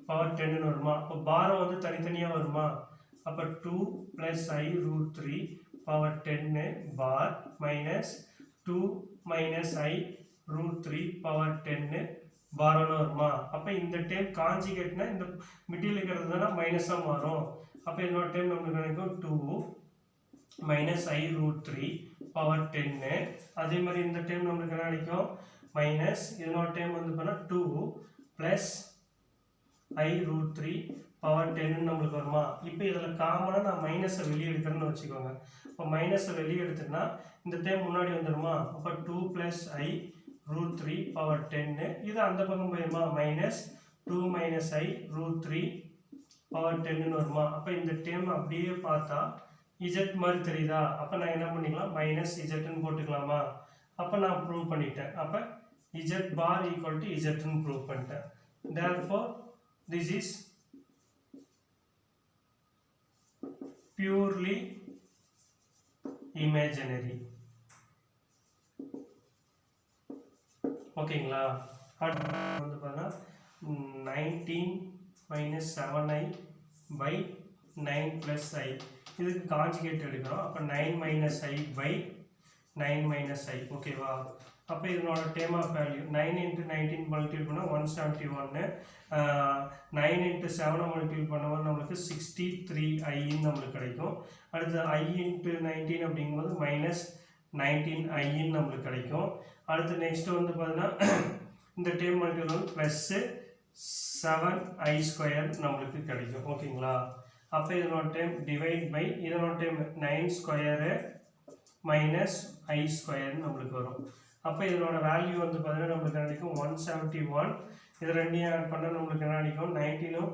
power 10ன்னு வருமா? அப்போ பாரம் வந்து தனித்தனியாக வருமா? அப்போ 2 plus I root 3 power 10 bar minus 2 minus I root 3 power 10 பாரோன்னு வருமா? அப்போ இந்த டைம் காஞ்சிகேட்னா இந்த மிடில் இருக்கிறது தானே மைனஸாக மாறும். அப்போ இன்னொரு டைம் நம்மளுக்கு நினைக்கும் 2 மைனஸ் I root 3 பவர் 10. அதே மாதிரி இந்த டைம் நம்மளுக்கு என்ன கிடைக்கும்? மைனஸ் இன்னொரு டைம் வந்து பண்ணால் 2 ப்ளஸ் I root 3 பவர் 10 நம்மளுக்கு வருமா? இப்போ இதில் காமனாக நான் மைனஸை வெளியே எடுக்கிறேன்னு வச்சுக்கோங்க. இப்போ மைனஸை வெளியே எடுத்துன்னா இந்த டைம் முன்னாடி வந்துடுமா? அப்போ 2 ப்ளஸ் I root 3 பவர் 10. இது அந்த பக்கம் போயிருமா? Minus 2 minus I root 3 power 10ன்னு வருமா? அப்போ இந்த டைம் அப்படியே பார்த்தா இஜெட் மாதிரி தெரியுதா? அப்போ நான் என்ன பண்ணிக்கலாம்? மைனஸ் இஜெட்னு போட்டுக்கலாமா? அப்போ நான் ப்ரூவ் பண்ணிட்டேன். அப்போ இஜெட் பார் ஈக்குவல் டு இஜெட்னு ப்ரூவ் பண்ணிட்டேன். Therefore this is purely imaginary. ஓகேங்களா? அடுத்து வந்து பார்த்தீங்கன்னா 19 minus 7I by 9 plus I இதுக்கு காஞ்சிகேட் எடுக்கிறோம். அப்போ 9 minus I by 9 minus I. ஓகேவா? அப்போ இதனோட term of value 9 into 19 multiple பண்ணால் 171, 9 into 7 மல்டிபிள் பண்ணும்போது நம்மளுக்கு 63I நம்மளுக்கு கிடைக்கும். அடுத்து I into 19 அப்படிங்கும்போது மைனஸ் 19I நம்மளுக்கு கிடைக்கும். அடுத்து நெக்ஸ்ட் வந்து பார்த்தீங்கன்னா இந்த டேம் மல்டிபிள் வந்து ப்ளஸ்ஸு 7I ஸ்கொயர் நம்மளுக்கு கிடைக்கும். ஓகேங்களா? அப்போ இதனோட டைம் டிவைட் பை இதனோட டைம் 9 ஸ்கொயரு மைனஸ் I ஸ்கொயர்னு நம்மளுக்கு வரும். அப்போ இதனோட வேல்யூ வந்து பார்த்தீங்கன்னா நம்மளுக்கு கிடைக்கும் 171. இது ரெண்டையும் ஆட் பண்ணால் நம்மளுக்கு என்ன கிடைக்கும்? 19ம்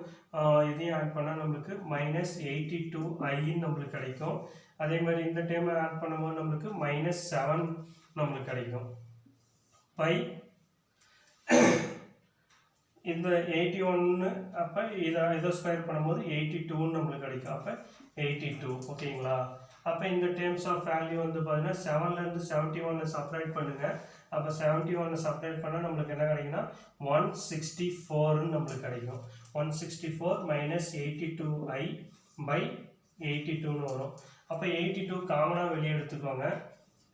இதையும் ஆட் பண்ணால் நம்மளுக்கு மைனஸ் 82I நம்மளுக்கு கிடைக்கும். அதே மாதிரி இந்த டைமை ஆட் பண்ணும்போது நம்மளுக்கு மைனஸ் 7 நம்மளுக்கு கிடைக்கும். பை இந்த 81 அப்போ இதை ஸ்கொயர் பண்ணும்போது 82ன்னு நம்மளுக்கு கிடைக்கும். அப்போ 82. ஓகேங்களா? அப்போ இந்த டேர்ம்ஸ் ஆஃப் வேல்யூ வந்து பார்த்தீங்கன்னா 7லேருந்து 71 செப்பரேட் பண்ணுங்கள். அப்போ 71 செப்பரேட் பண்ணால் நம்மளுக்கு என்ன கிடைக்குன்னா 164ன்னு நம்மளுக்கு கிடைக்கும். 164 மைனஸ் 82I பை 82ன்னு வரும். அப்போ 82 காமனாக வெளியே எடுத்துக்கோங்க.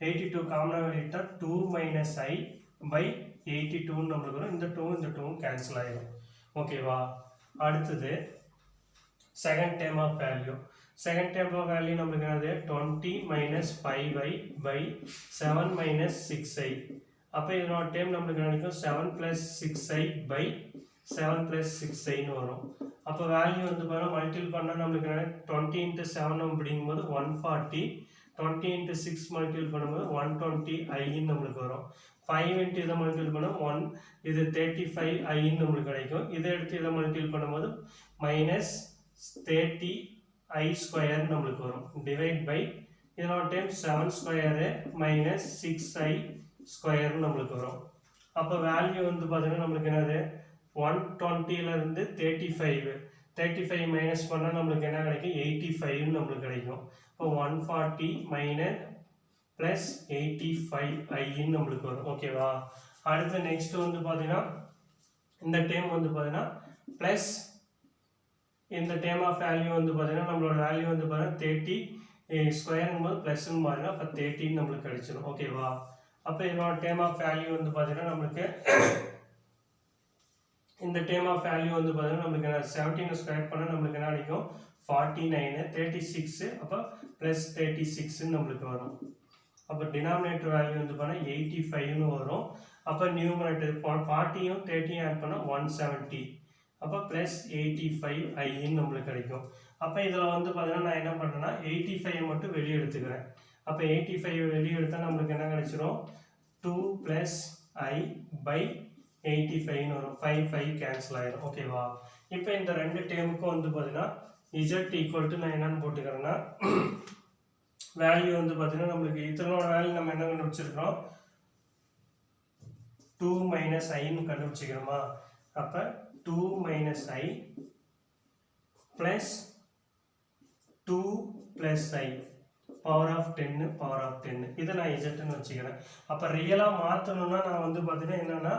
82 காமனாக வெளியிட்டால் 2 மைனஸ் I பை 82ன்னு நம்மளுக்கு வரும். இந்த 2வும் கேன்சல் ஆகிடும். ஓகேவா? அடுத்தது second term of value. Second term of value நம்மளுக்கு என்னது? 20 minus 5I by 7 minus 6I. அப்போ இதனோட டேர்ம் நம்மளுக்கு நினைக்கும் 7 ப்ளஸ் 6I பை 7 ப்ளஸ் 6Iன்னு வரும். அப்போ வேல்யூ வந்து பார்த்தா மல்டிபிள் பண்ணால் நம்மளுக்கு என்ன? 20 into 7 அப்படிங்கும்போது 140, 20 into 6 மல்டிபிள் பண்ணும்போது 120I நம்மளுக்கு வரும். 5 into இதை மல்டிபிள் பண்ணால் 1 இது 35I நம்மளுக்கு கிடைக்கும். இதை எடுத்து இதை மல்டிபிள் பண்ணும்போது மைனஸ் 30I ஸ்கொயர் நம்மளுக்கு வரும். டிவைட் பை இதனோட டைம் 7 ஸ்கொயரு மைனஸ் 6i ஸ்கொயர்னு நம்மளுக்கு வரும். அப்போ வேல்யூ வந்து பார்த்தீங்கன்னா நம்மளுக்கு என்னது 120லேருந்து 35 மைனஸ் பண்ணால் நம்மளுக்கு என்ன கிடைக்கும் 85ன்னு நம்மளுக்கு கிடைக்கும். இப்போ 140 மைனஸ் ப்ளஸ் 85iன்னு நம்மளுக்கு வரும். ஓகேவா? அடுத்து நெக்ஸ்ட் வந்து பார்த்தீங்கன்னா இந்த டைம் வந்து பார்த்தீங்கன்னா ப்ளஸ் இந்த டைம் ஆஃப் வேல்யூ வந்து பார்த்தீங்கன்னா நம்மளோட வேல்யூ வந்து பார்த்தீங்கன்னா 30 ஸ்கொயருங்கும் போது ப்ளஸ்ன்னு மாறினா அப்போ 30 நம்மளுக்கு கிடைச்சிடும். ஓகேவா? அப்போ இதனோட டைம் ஆஃப் வேல்யூ வந்து பார்த்தீங்கன்னா நம்மளுக்கு இந்த டைம் ஆஃப் வேல்யூ வந்து பார்த்தீங்கன்னா நம்மளுக்கு 17 ஸ்கொயர் பண்ணால் நம்மளுக்கு என்ன கிடைக்கும் 49 36 அப்போ ப்ளஸ் 36ன்னு நம்மளுக்கு வரும். அப்போ டினாமினேட்டர் வேல்யூ வந்து பார்த்தீங்கன்னா 85ன்னு வரும். அப்போ நியூமரேட்டர் 40யும் 30யும் ஆட் பண்ணால் 170 அப்போ ப்ளஸ் 85iன்னு நம்மளுக்கு கிடைக்கும். அப்போ இதில் வந்து பார்த்தீங்கன்னா நான் என்ன பண்ணுறேன்னா 85 மட்டும் வெளியே எடுத்துக்கிறேன். அப்போ 85 வெளியே எடுத்தால் நம்மளுக்கு என்ன கிடைச்சிரும் 2 + i by 85ன்னு வரும். 5 கேன்சல் ஆயிடும். ஓகேவா? இப்போ இந்த ரெண்டு டேமுக்கும் வந்து பார்த்தீங்கன்னா z ஈக்குவல் நான் என்னென்னு போட்டுக்கிறேன்னா வேல்யூ வந்து பார்த்தீங்கன்னா நம்மளுக்கு இதனோட வேல்யூ நம்ம என்ன கண்டுபிடிச்சிருக்கிறோம் 2 - iன்னு கண்டுபிடிச்சிக்கிறோமா? அப்போ 2 - i plus 2 + i power of 10 இதை நான் z வச்சுக்கிறேன். அப்போ ரியலாக மாற்றணும்னா நான் வந்து பார்த்தீங்கன்னா என்னன்னா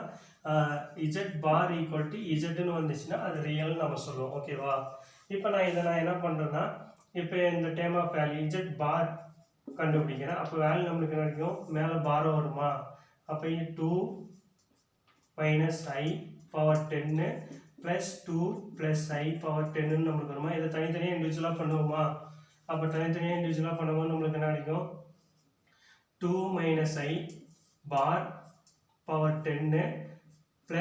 z பார் ஈக்குவல் டு zன்னு வந்துச்சுன்னா அது ரியல்னு நம்ம சொல்லுவோம். ஓகேவா? இப்போ நான் இதை என்ன பண்ணுறேன்னா இப்போ இந்த டைம் ஆஃப் வேல்யூ z பார் கண்டுபிடிக்கிறேன். அப்போ வேல்யூ நம்மளுக்கு கிடைக்கும் மேலே பார் வருமா? அப்போ 2 - i பவர் 10 + 2 + i பவர் 10ன்னு நம்மளுக்கு வருமா? இதை தனித்தனியாக இண்டிவிஜுவலாக பண்ணுவோமா? அப்போ தனித்தனியாக இண்டிவிஜுவலாக பண்ணும்போது நம்மளுக்கு என்ன கிடைக்கும் 2 - i bar power 10 +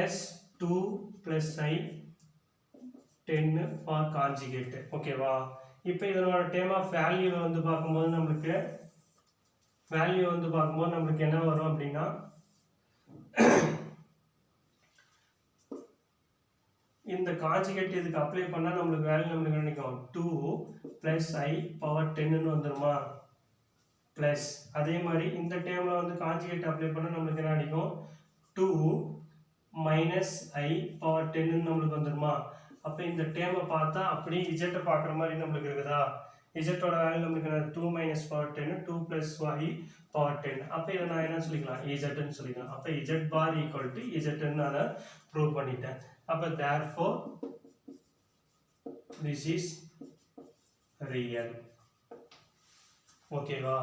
2 + i 10 for conjugate. ஓகேவா? இப்போ இதனோட டைம் ஆஃப் வேல்யூ வந்து பார்க்கும்போது நம்மளுக்கு என்ன வரும் அப்படின்னா இந்த கான்ஜுகேட் இதுக்கு அப்ளை பண்ணால் நம்மளுக்கு வேல்யூ நம்மளுக்கு நினைக்கும் 2 + i பவர் 10ன்னு வந்துருமா? ப்ளஸ் அதே மாதிரி இந்த டைமில் வந்து கான்ஜுகேட் அப்ளை பண்ணால் நம்மளுக்கு என்ன கிடைக்கும் 2 - i பவர் 10ன்னு நம்மளுக்கு வந்துருமா? அப்போ இந்த டேமை பார்த்தா அப்படியே இஜெட்டை பார்க்குற மாதிரி நம்மளுக்கு இருக்குதா? இஜெட்டோட வேல்யூ நம்மளுக்கு 2 - பவர் 10 2 + i பவர் 10. அப்போ இதை நான் என்ன சொல்லிக்கலாம் இஜெட்னு சொல்லிக்கலாம். அப்போ z பார் ஈக்குவல் டு இஜெட்னு நான் ப்ரூவ் பண்ணிட்டேன். அப்போ therefore this is real. ஓகேவா?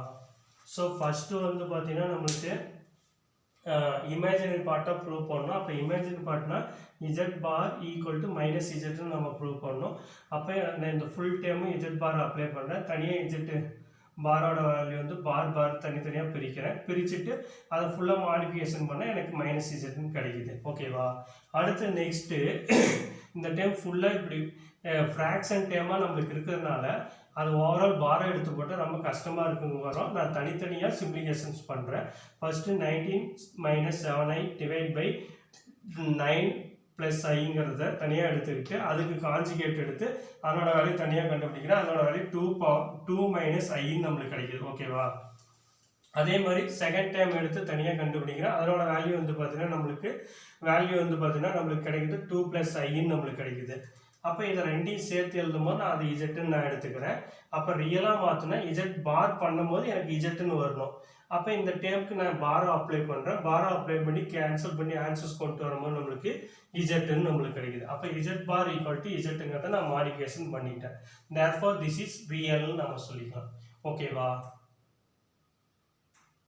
ஸோ ஃபஸ்ட்டு வந்து பார்த்தீங்கன்னா நம்மளுக்கு இமேஜினரி பார்ட்டாக ப்ரூவ் பண்ணணும். அப்போ இமேஜினரி பார்ட்னா z பார் ஈக்குவல் டு -zன்னு நம்ம ப்ரூவ் பண்ணணும். அப்போ நான் இந்த ஃபுல் டேமும் z பார் அப்ளை பண்ணுறேன். தனியாக z பாரோட வேல்யூ வந்து பார் தனித்தனியாக பிரிச்சுட்டு அதை ஃபுல்லாக மாடிஃபிகேஷன் பண்ணால் எனக்கு -zன்னு கிடைக்குது. ஓகேவா? அடுத்து நெக்ஸ்ட்டு இந்த டைம் ஃபுல்லாக இப்படி ஃப்ராக்ஷன் டைமாக நம்மளுக்கு இருக்கிறதுனால அது ஓவரால் பாரம் எடுத்து போட்டு ரொம்ப கஷ்டமாக இருக்குங்க வரும். நான் தனித்தனியாக சிம்ப்ளிகேஷன்ஸ் பண்ணுறேன். ஃபஸ்ட்டு 19 - 7i / 9 + iங்கிறத தனியாக எடுத்துக்கிட்டு அதுக்கு கான்ஜுகேட் எடுத்து அதனோட வேல்யூ தனியாக கண்டுபிடிக்கிறேன். அதனோட வேல்யூ 2 - iன்னு நம்மளுக்கு கிடைக்குது. ஓகேவா? அதே மாதிரி செகண்ட் டைம் எடுத்து தனியாக கண்டுபிடிக்கிறேன். அதனோட வேல்யூ வந்து பார்த்தீங்கன்னா நம்மளுக்கு கிடைக்குது 2 + iன்னு நம்மளுக்கு கிடைக்குது. அப்போ இதை ரெண்டையும் சேர்த்து எழுதும்போது நான் அது இஜெட்டுன்னு நான் எடுத்துக்கிறேன். அப்போ ரியலாக மாற்றினா இஜெட் பார் பண்ணும்போது எனக்கு இஜெட்டுன்னு வரணும். அப்போ இந்த டேமுக்கு நான் பாரை அப்ளை பண்ணுறேன். பாரை அப்ளை பண்ணி கேன்சல் பண்ணி ஆன்சர்ஸ் கொண்டு வரும்போது நம்மளுக்கு இஜெட்டுன்னு நம்மளுக்கு கிடைக்குது. அப்போ இஜெட் பார் ஈக்குவல் டு இஜெட்டுங்கிறத நான் மாடிஃபிகேஷன் பண்ணிட்டேன். therefore this is real நம்ம சொல்லிக்கலாம். ஓகேவா?